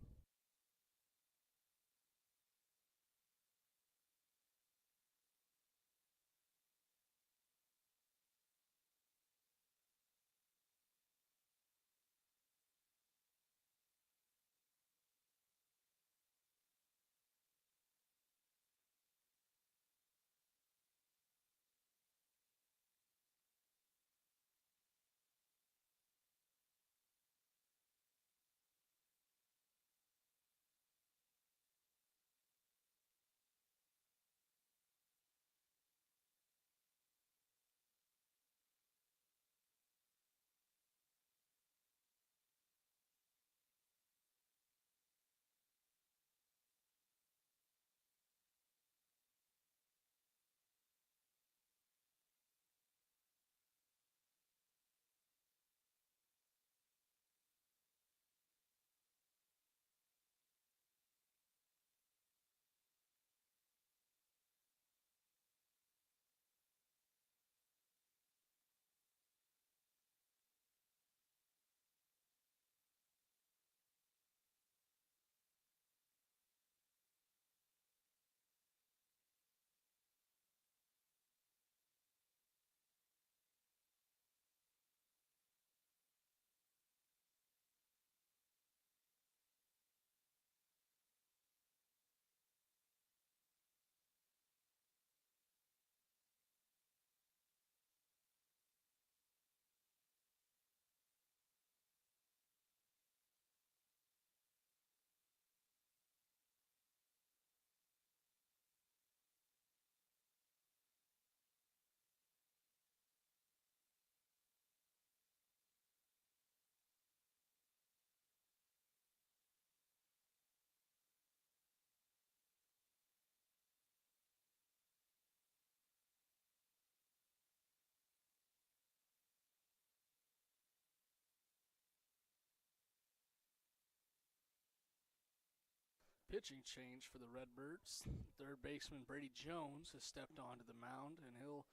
Pitching change for the Redbirds. Third baseman Brady Jones has stepped onto the mound, and he'll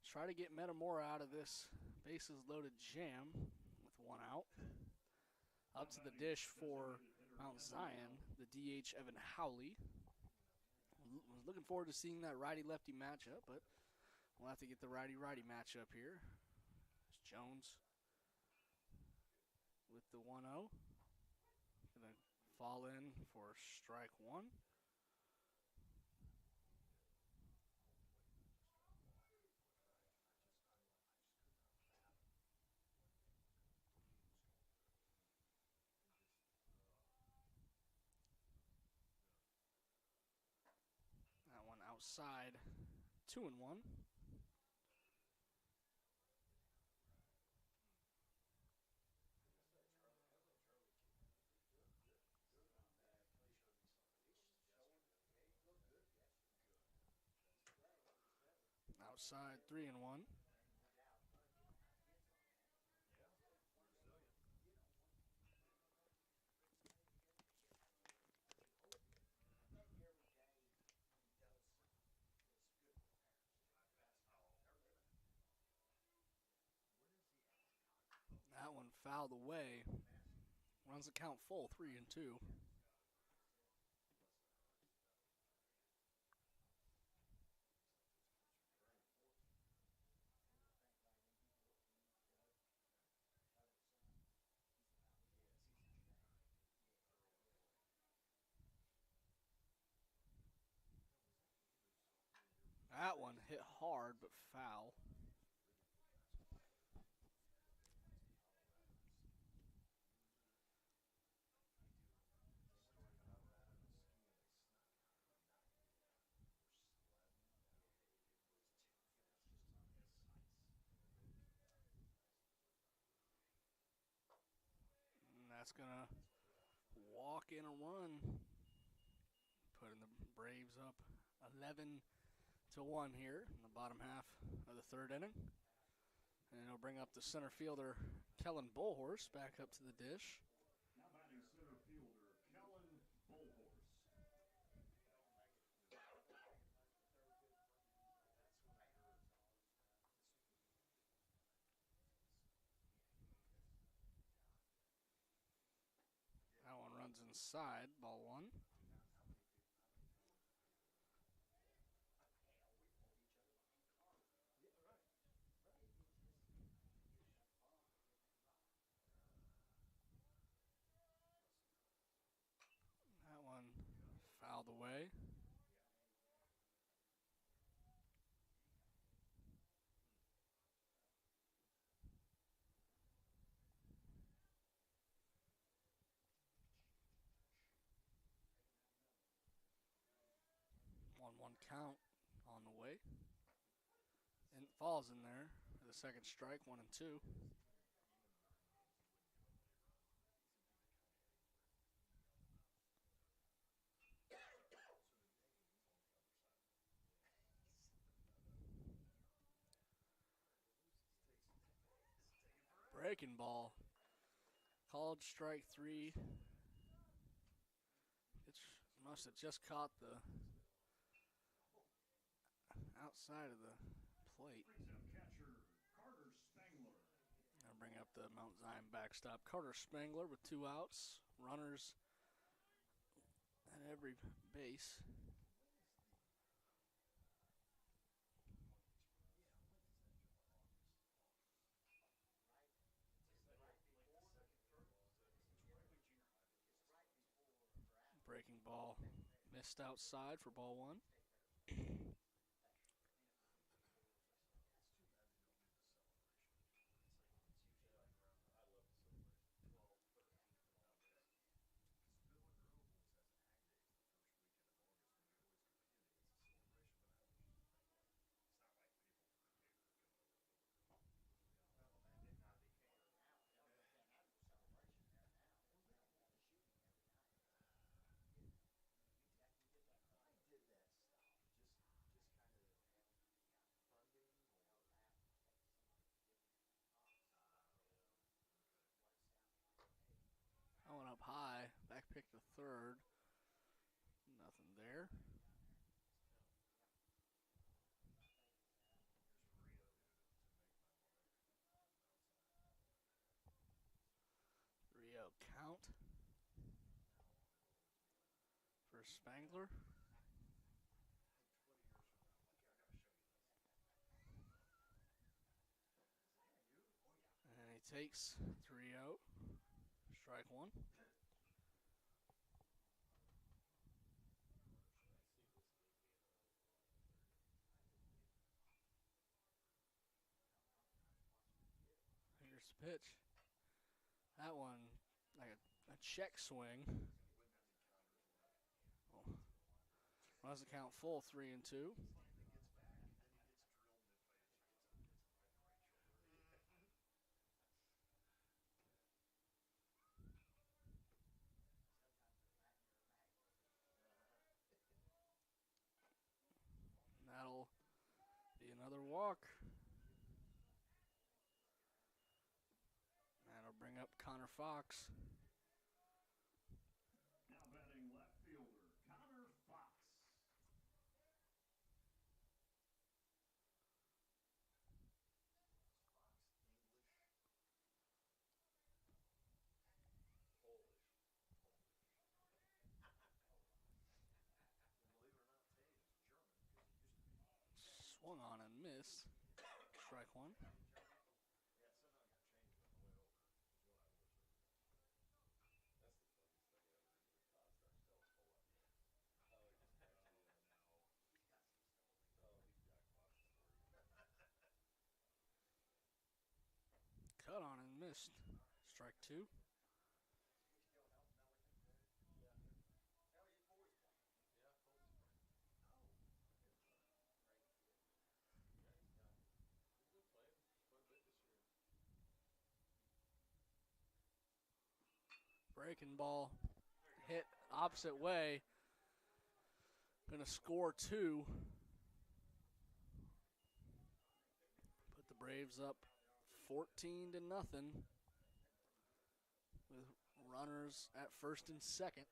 try to get Metamora out of this bases loaded jam with one out. Up to the dish for Mount Zion, the DH Evan Howley. Was looking forward to seeing that righty-lefty matchup, but we'll have to get the righty-righty matchup here. It's Jones with the 1-0. Going Gonna fall in for strike one. That one outside, 2-1. Outside, 3-1. That one fouled away. Runs the count full, 3-2. That one hit hard but foul. And that's gonna walk in a run, putting the Braves up 11-1 here in the bottom half of the third inning. And it'll bring up the center fielder, Kellen Bullhorse, back up to the dish. Now batting center fielder, Kellen Bullhorse. That one runs inside, ball one. That one fouled away. One count on the way. And it falls in there for the second strike, 1-2. Breaking ball. Called strike three. It must have just caught the outside of the plate. Brings up catcher, Carter Spangler. I'll bring up the Mount Zion backstop. Carter Spangler with 2 outs. Runners at every base. Breaking ball missed outside for ball one. That one up high, back pick to third. Nothing there. Three-out count for Spangler. And he takes 3-0, strike one. pitch. That one, like a check swing. Oh. Runs the count full, 3-2. That'll be another walk. That'll bring up Connor Fox. Now batting left fielder, Connor Fox. Swung on and missed. Strike one. Cut on and missed. Strike two. Breaking ball hit opposite way. Gonna score two. Put the Braves up 14-0 with runners at first and second.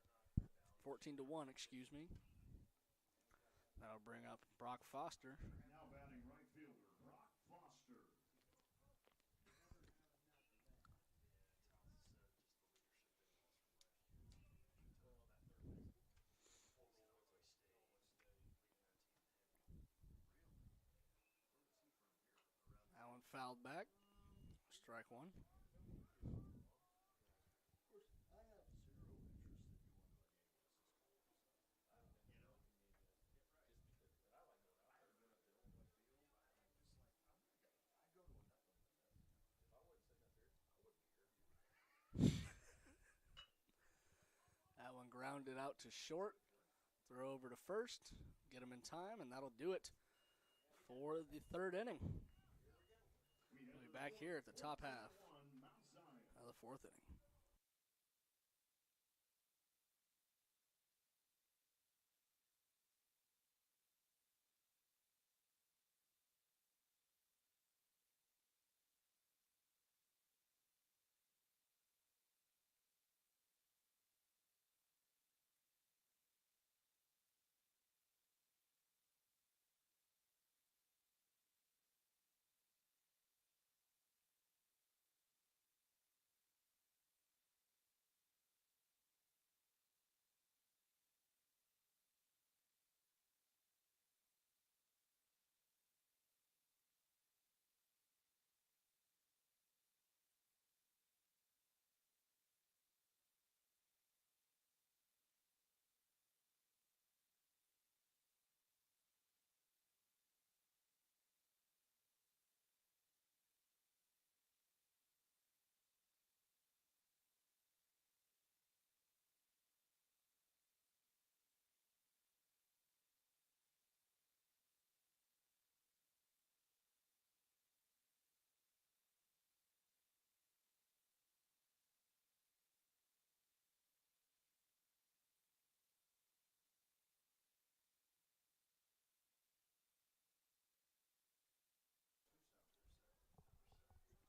14-1, excuse me. That'll bring up Brock Foster. Now batting right fielder, Brock Foster. That one fouled back. Strike one. That one grounded out to short. Throw over to first. Get him in time, and that'll do it for the third inning. We'll be back here at the top half of the fourth inning.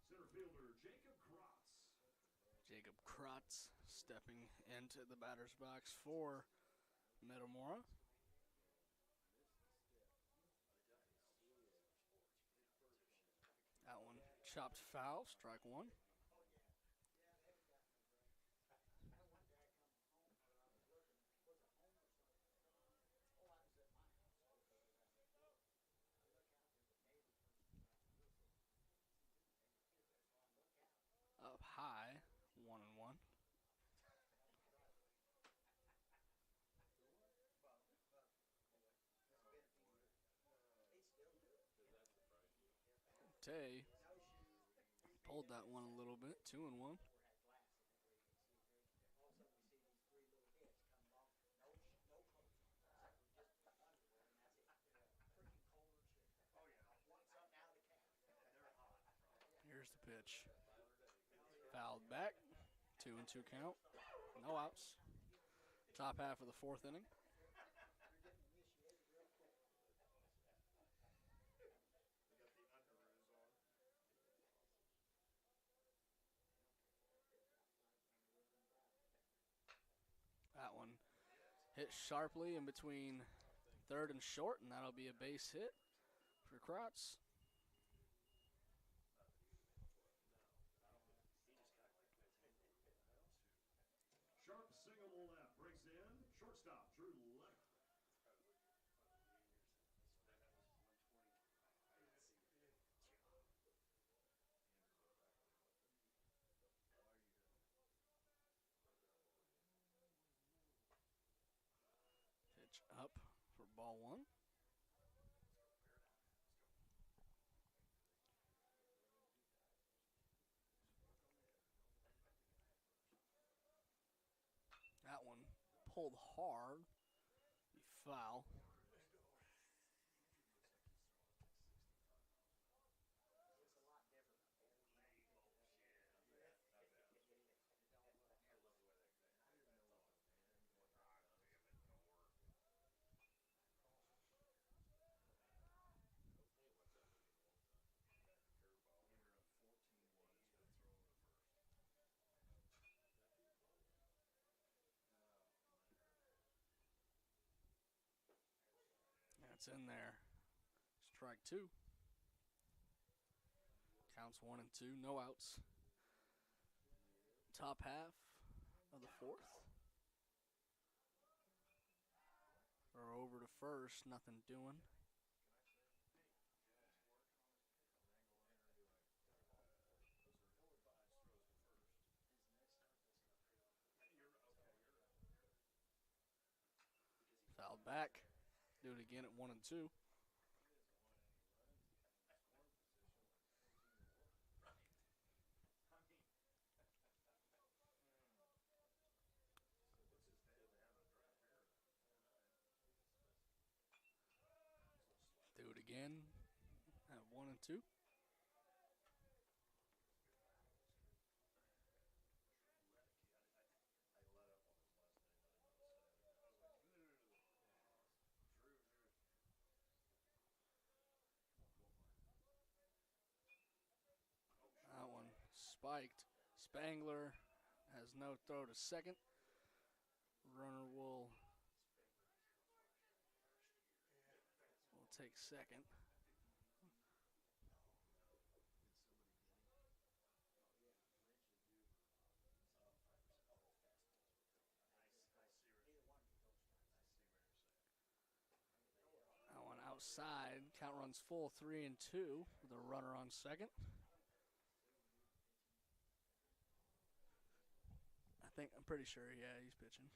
Center fielder, Jacob Krotz. Jacob Krotz stepping into the batter's box for Metamora. That one chopped foul, strike one. Up high, 1-1. Tay Pulled that one a little bit. 2-1. Here's the pitch. Fouled back. 2-2 count. No outs. Top half of the fourth inning. That one hit sharply in between third and short, and that'll be a base hit for Kratz. Sharp single left brings in shortstop Drew Letter. Pitch up for ball one. That one pulled hard. Be foul. That's in there. Strike two. Counts 1 and 2. No outs. Top half of the fourth. Or over to first. Nothing doing. Fouled back. Do it again at 1 and 2. Do it again at 1 and 2. That one spiked. Spangler has no throw to second. Runner will take second. That one outside. Count runs full 3 and 2 with a runner on second. I'm pretty sure, yeah, he's pitching.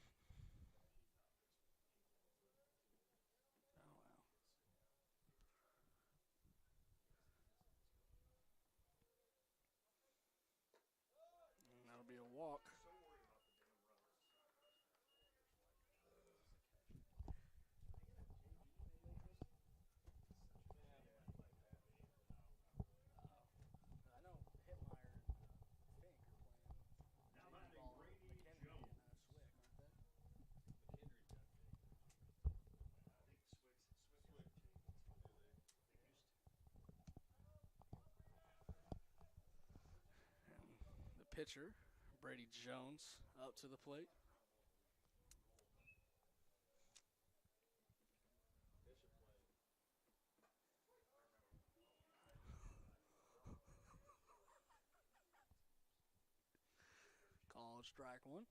Oh, wow. And that'll be a walk. I know Hitmeyer and Fink are playing. Now batting Ball, Rade McHenry Jones. and Swick, aren't they? I think Swick's Swick. And the pitcher, Brady Jones, up to the plate. Call strike one.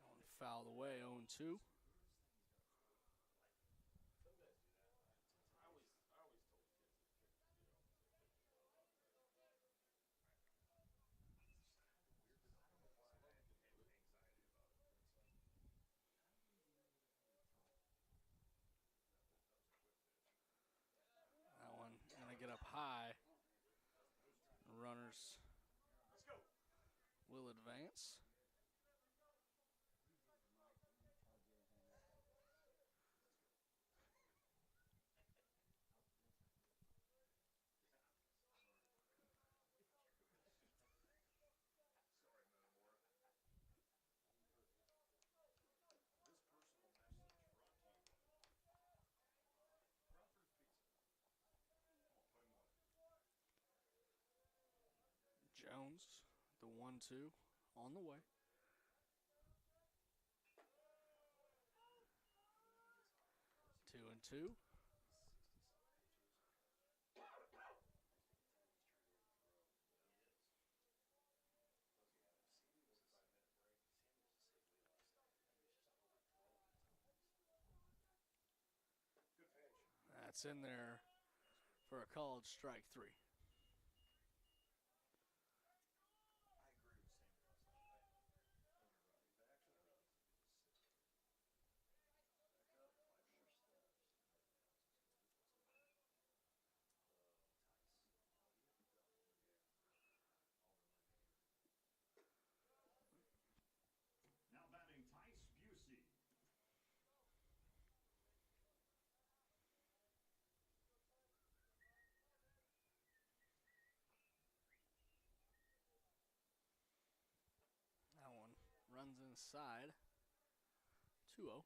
One fouled away, 0-2. Cleaners will advance. Sorry, Metamora. This personal message brought to you by Crawford's Pizza. Come on, put him on it. Jones, the 1-2 on the way. Two and two. Good pitch. That's in there for a called strike 3. I agree with Sammy last night. And you're right. Back to the run. Back up 5 more steps. Now batting Tice Busey. That one runs inside. 2-0.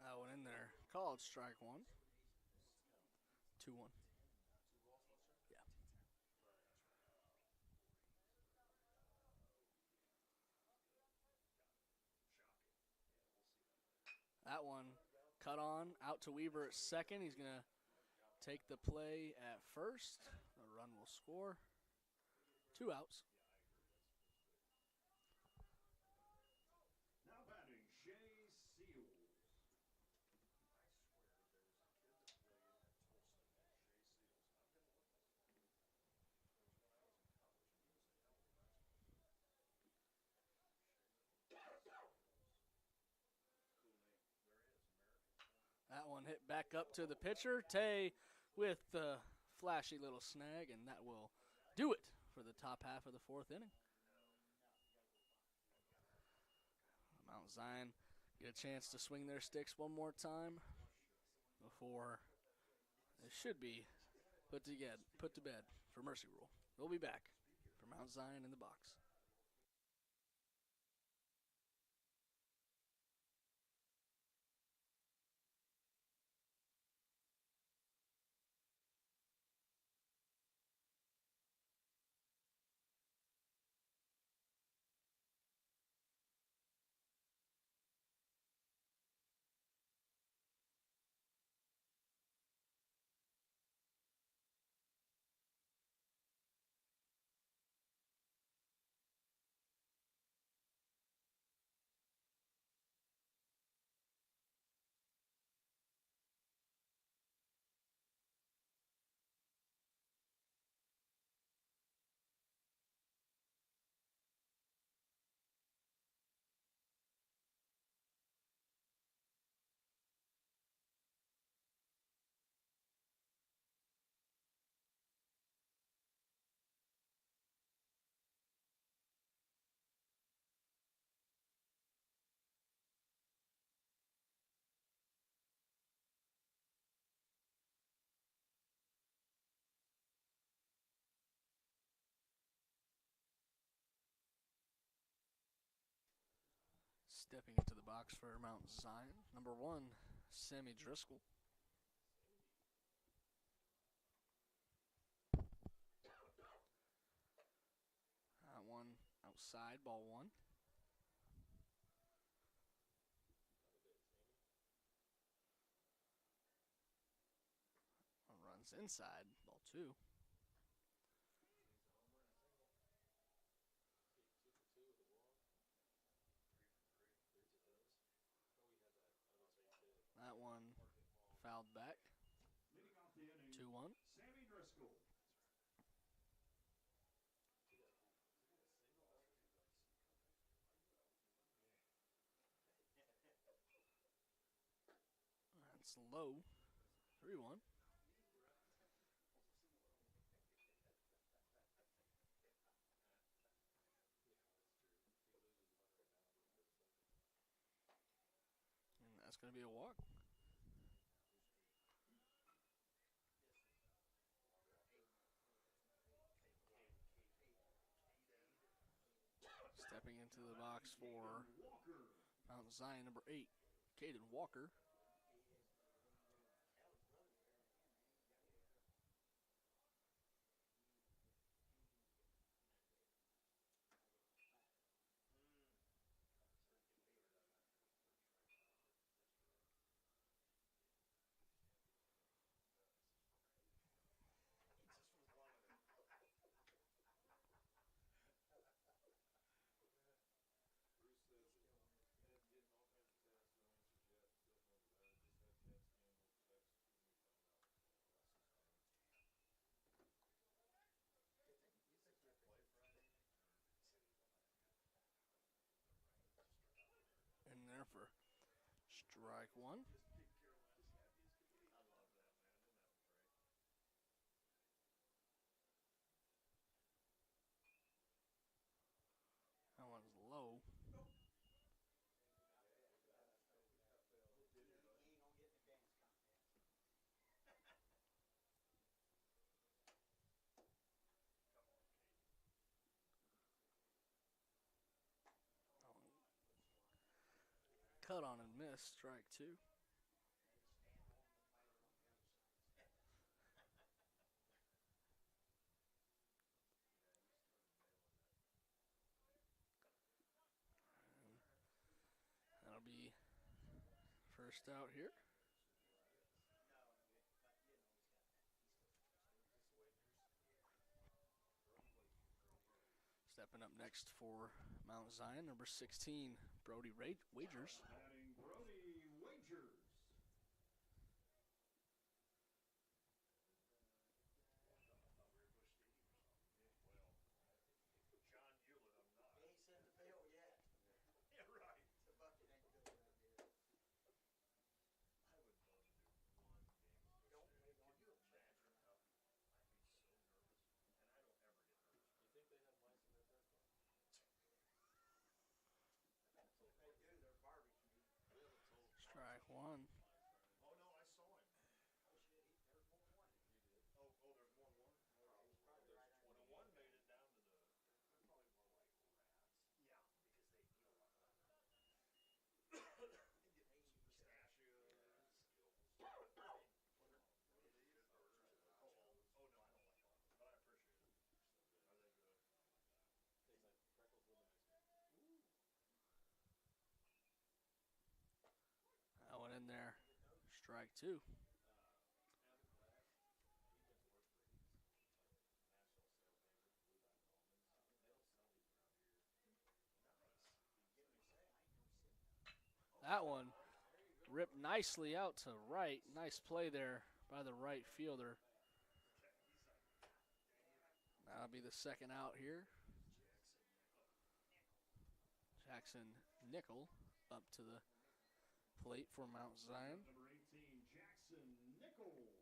That one in there. Called strike 1. 2-1. Yeah. That one cut on out to Weaver at second. He's going to take the play at first. The run will score. 2 outs. Now batting Shea Seals. I swear there was a kid that played at Tulsa named Shea Seals. I've been looking for him. It was when I was in college, and he was a hell of a basketball player. Cool name. There he is, American. That one hit back up to the pitcher. Tay with the flashy little snag, and that will do it for the top half of the 4th inning. Mount Zion get a chance to swing their sticks one more time before it should be put to bed for Mercy Rule. We'll be back for Mount Zion in the box. Stepping into the box for Mount Zion, number 1, Sammy Driscoll. That one outside, ball 1. One runs inside, ball 2. That one fouled back. Leading off the inning, 2-1. Sammy Driscoll. It's low. 3-1. And that's going to be a walk. Stepping into the box for Mount Zion, number 8, Caden Walker. In there for strike 1. That one's low. Cut on and miss, strike 2. And that'll be first out here. Stepping up next for Mount Zion, number 16, Brody Wagers. Batting Brody Wagers. John Hewlett, I'm not. He ain't sent the bill yet. Yeah, right. The bucket ain't good around here. I would love to do one game of Bush Stadium. Don't you imagine how I'd be so nervous, and I don't ever get nervous. You think they have mice in their press box? If they do, they're barbecue. Strike 1. Oh no, I saw him. Oh shit, there's more than one. You did. Oh, there's more than one. He's probably right under the one made it down to the. They're probably more like rats. Yeah, because they eat a lot. They get pistachios. Oh no, I don't like all of them, but I appreciate it. Are they good? Tastes like freckles with ice cream. That one in there, strike 2. That one ripped nicely out to right. Nice play there by the right fielder. That'll be the second out here. Jackson Nickel up to the plate for Mount Zion. Number 18, Jackson Nickel.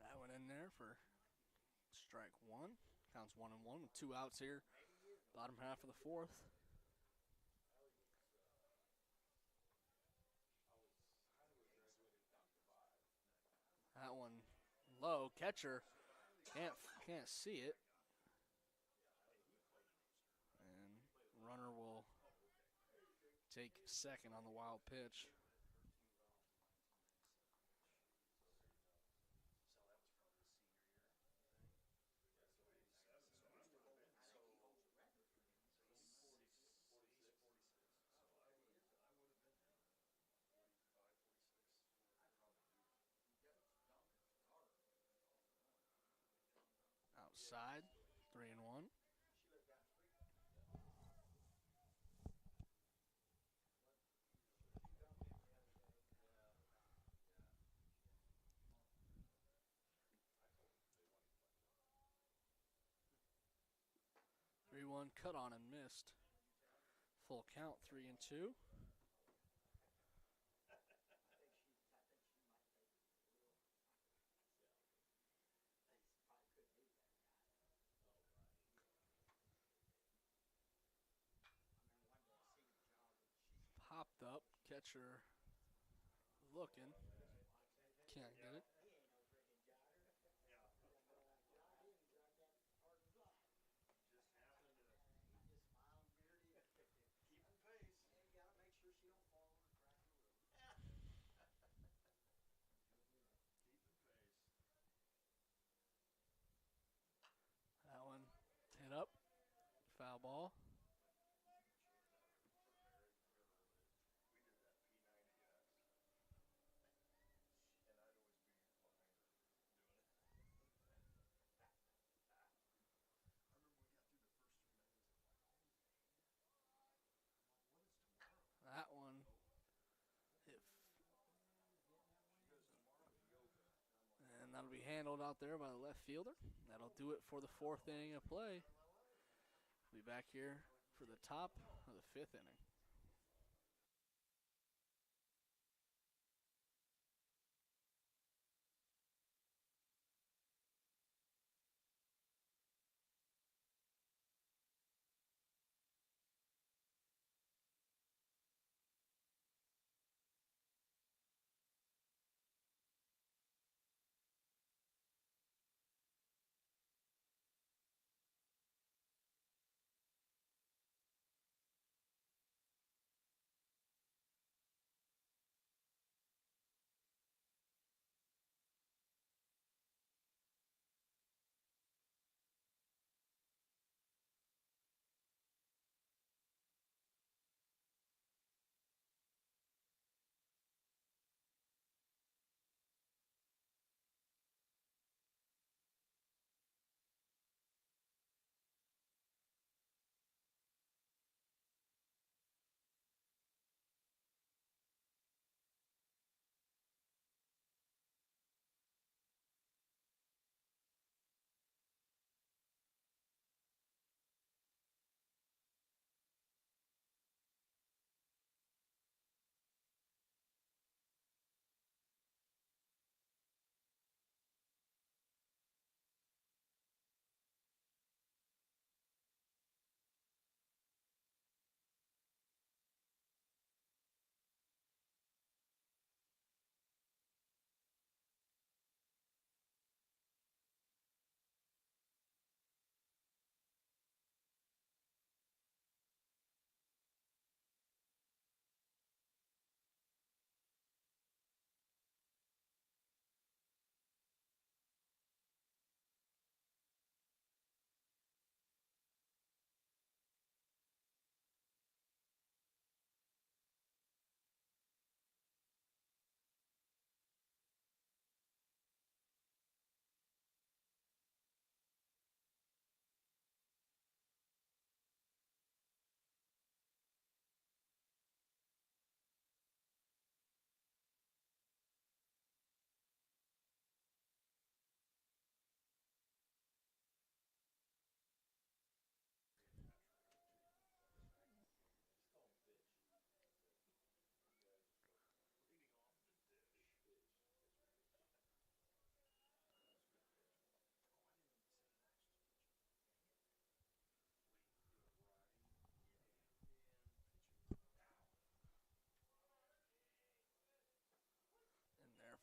That one in there for strike 1. Counts 1-1 with 2 outs here. Bottom half of the 4th. That one low. Catcher can't see it. take second on the wild pitch. Outside, 3-1. One cut on and missed. Full count, 3-2. Popped up, catcher looking, can't get it. That one hit up, foul ball. That one hit, and that'll be handled out there by the left fielder. That'll do it for the 4th inning of play. We'll be back here for the top of the 5th inning.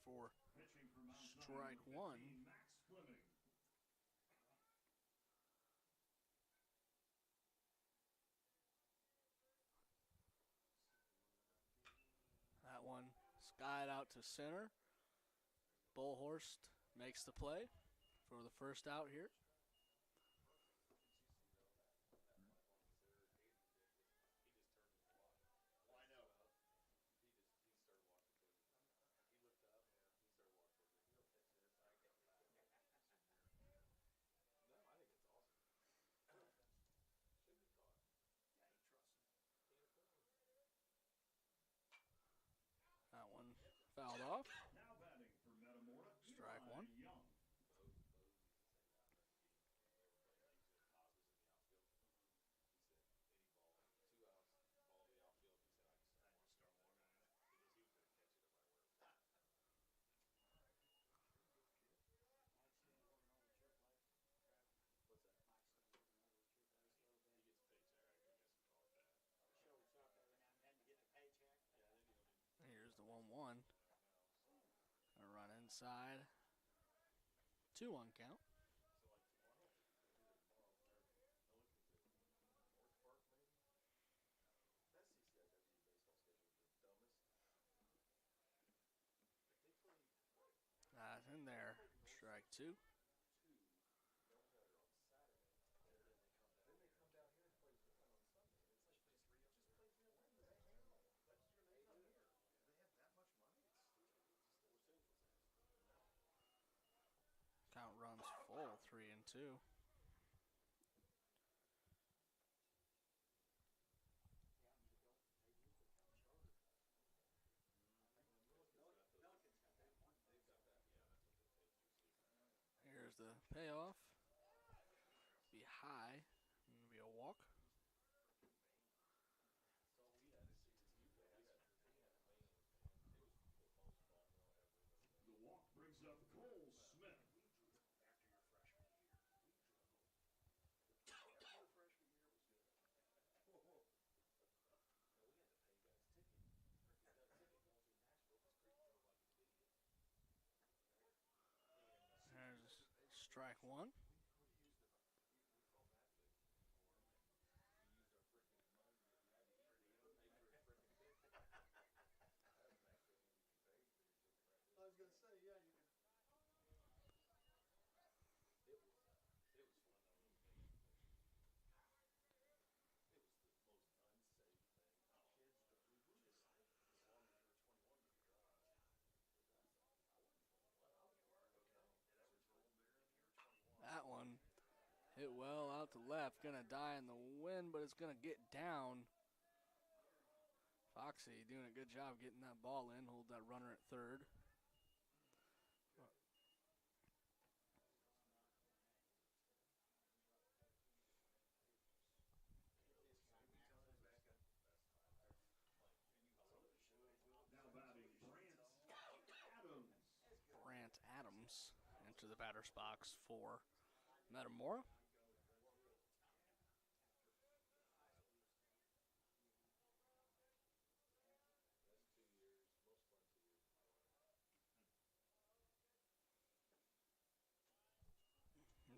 For strike 1. Guide out to center. Bullhorst makes the play for the first out here. That one fouled off. Now batting for Metamora, Strike Eli one. Young. Here's the 1-1. Gonna run inside. 2-1 count. That's in there. Strike two. Count runs full, 3-2. Here's the payoff. Be high. It'll be a walk. The walk brings up Cole Smith. After your freshman year, after your freshman year was good. Whoa. No, we had to pay guys ticket. We got a ticket going through Nashville because Creek drove like an idiot. There's strike one. We felt bad for him, and we used our freaking money that we had to eat to pay for his freaking ticket. That was actually an MVP paid for your ticket right there. I was gonna say, yeah, you can. It was fun though. Those games. It was the most unsafe thing. Kids, we were just as long as you were 21, you could drive. I wasn't 21. I was okay. That one hit well out to left. Gonna die in the wind, but it's gonna get down. Foxy doing a good job getting that ball in. Hold that runner at third. Now batting Adams. Brant Adams into the batter's box for Metamora.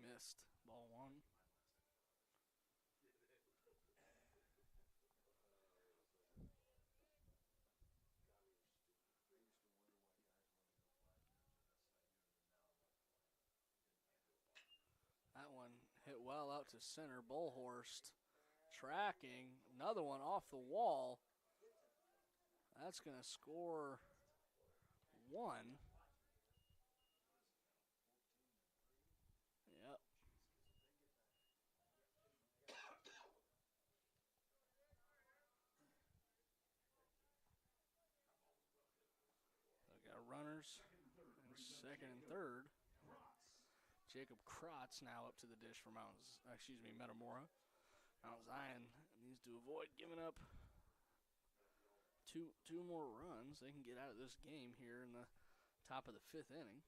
Missed. Ball one. That one hit well out to center. Bullhorst tracking. Another one off the wall. That's going to score one. Yep. They got runners in second and third. Jacob Krotz now up to the dish for Metamora. Mount Zion needs to avoid giving up two more runs. They can get out of this game here in the top of the fifth inning.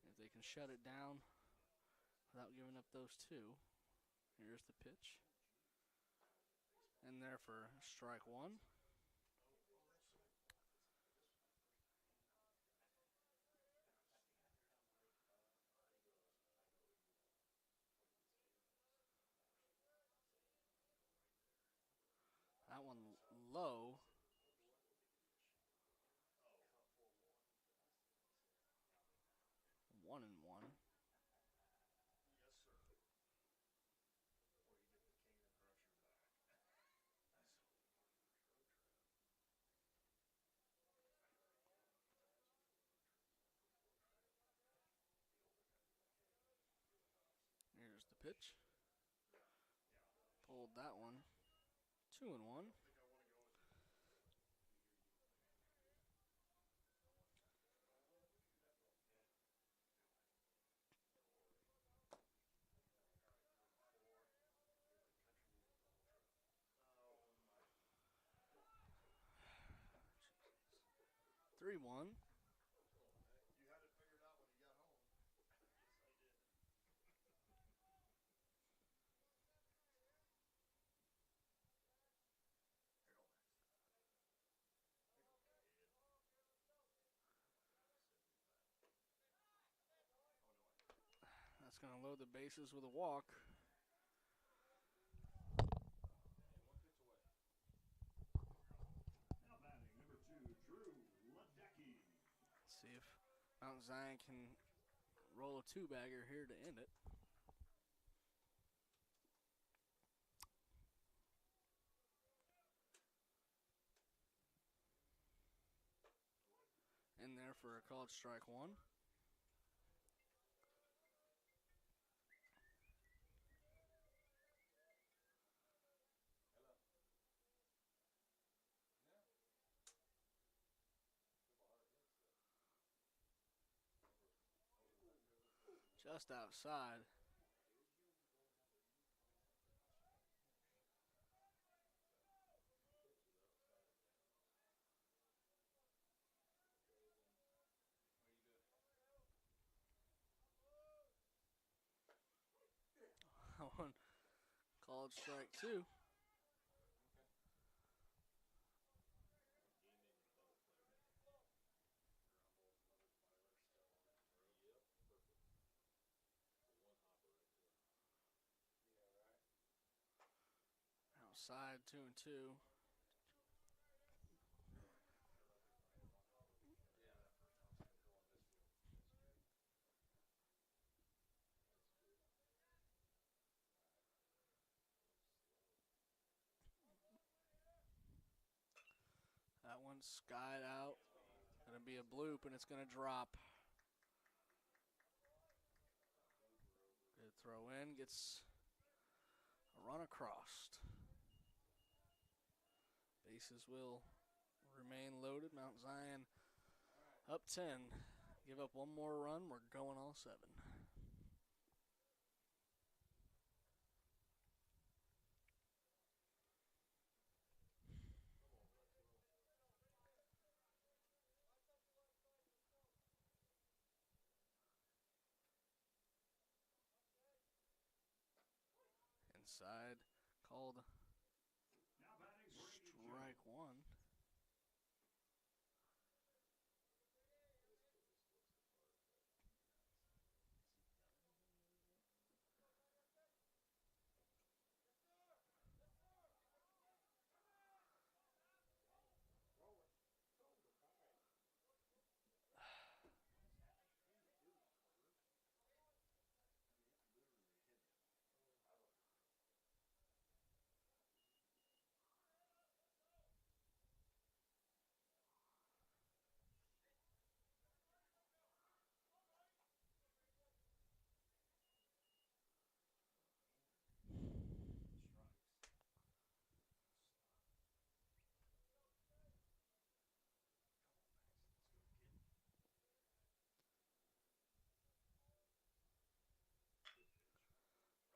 If they can shut it down without giving up those two. Here's the pitch. In there for strike one. That one low. pitch. Pulled that one. 2-1. Oh my. 3-1. You had it figured out when you got home. Yes, I did. Here go, Max. Here go, kid. Oh, no, I didn't. That's going to load the bases with a walk. One pitch away. Now batting number 2, Drew Ledecky. Let's see if Mount Zion can roll a 2-bagger here to end it. In there for a called strike 1. Just outside. One called strike 2. Outside 2-2. That one's skied out. Gonna be a bloop and it's gonna drop. Good throw in, gets a run across. Bases will remain loaded. Mount Zion up 10. Give up one more run, we're going all 7. Inside, called Now batting Brady strike 1.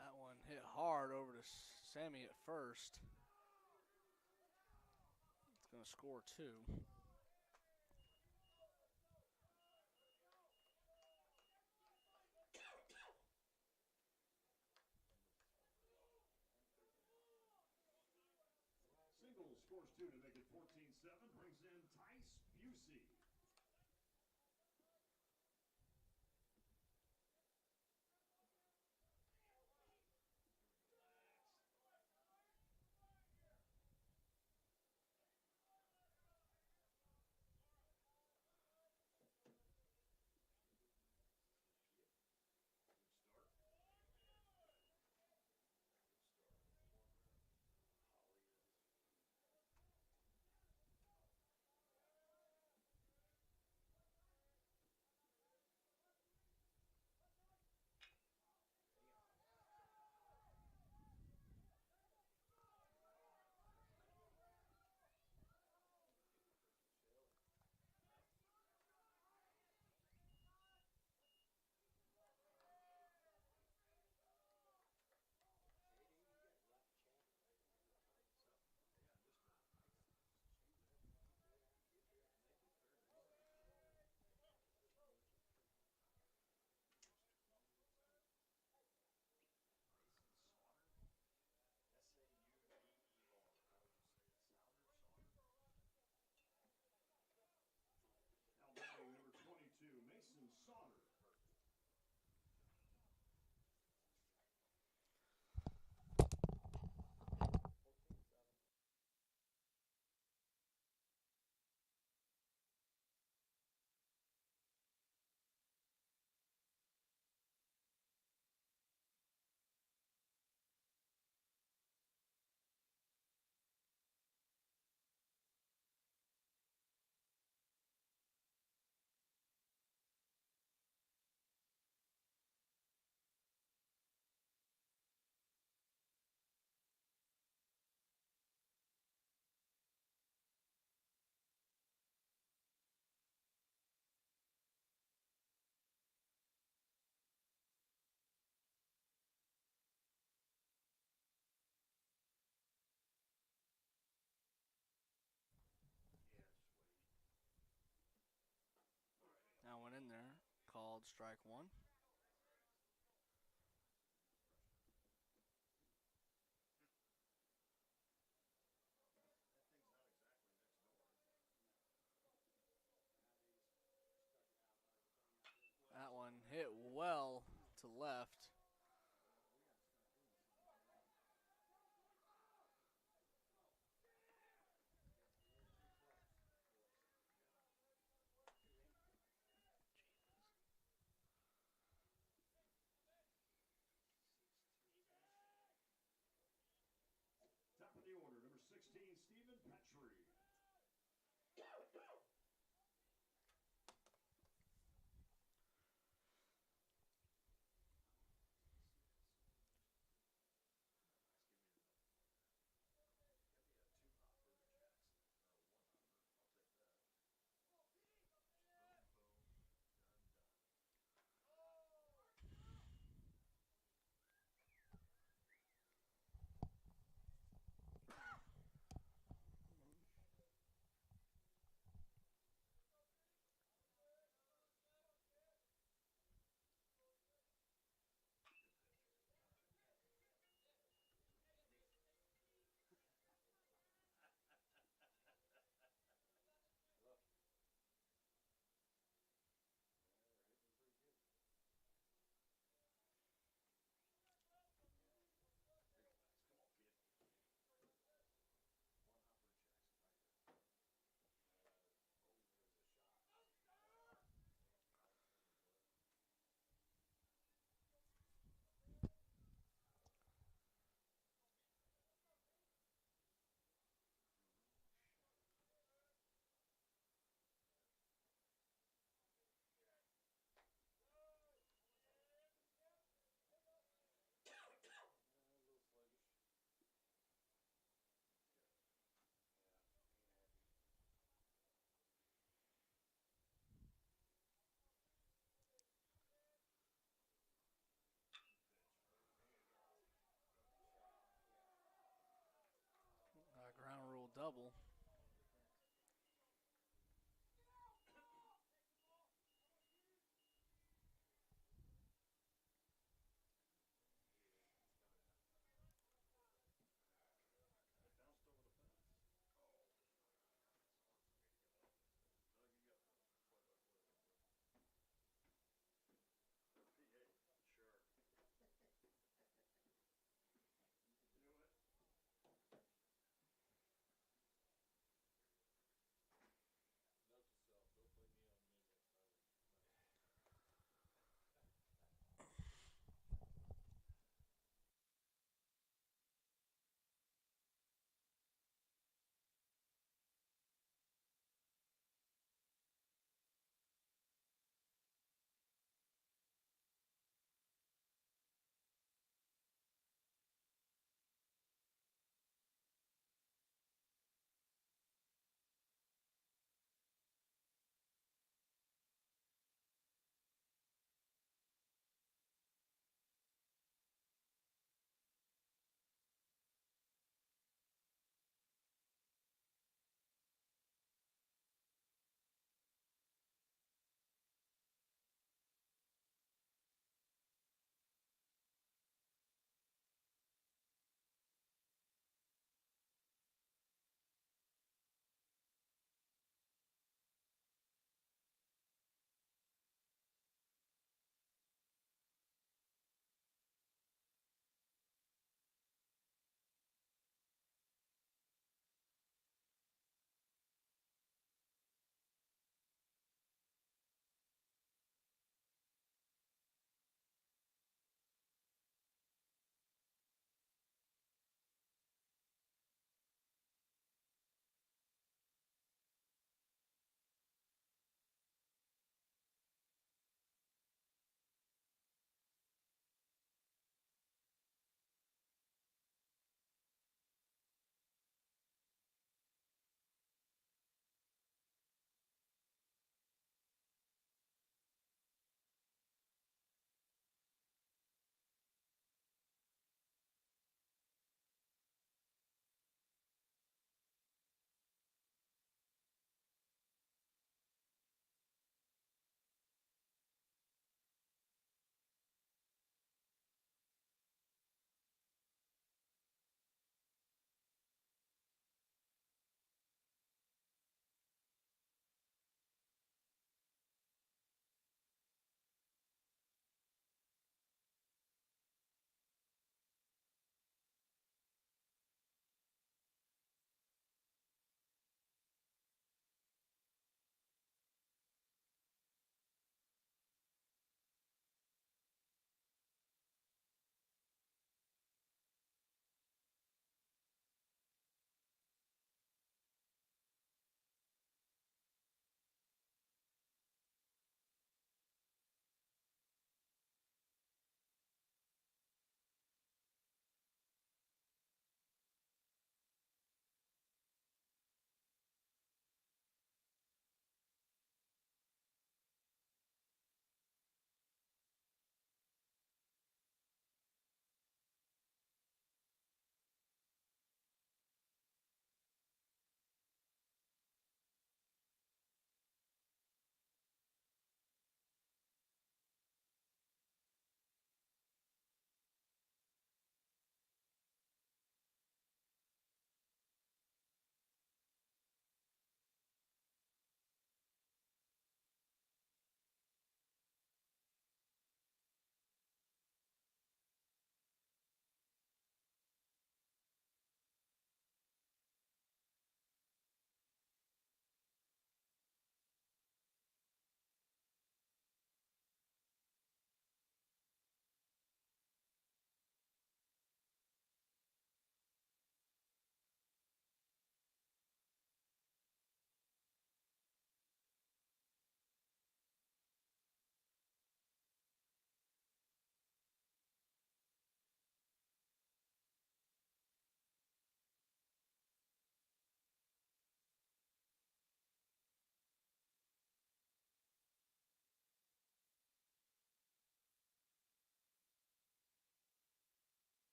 That one hit hard over to Sammy at first. It's going to score 2. Singles scores 2 to make it 14-7. Brings in Tice Busey. Called strike one. That one hit well to left. Top of the order, number 16, Stephen Petrie. Ground rule double.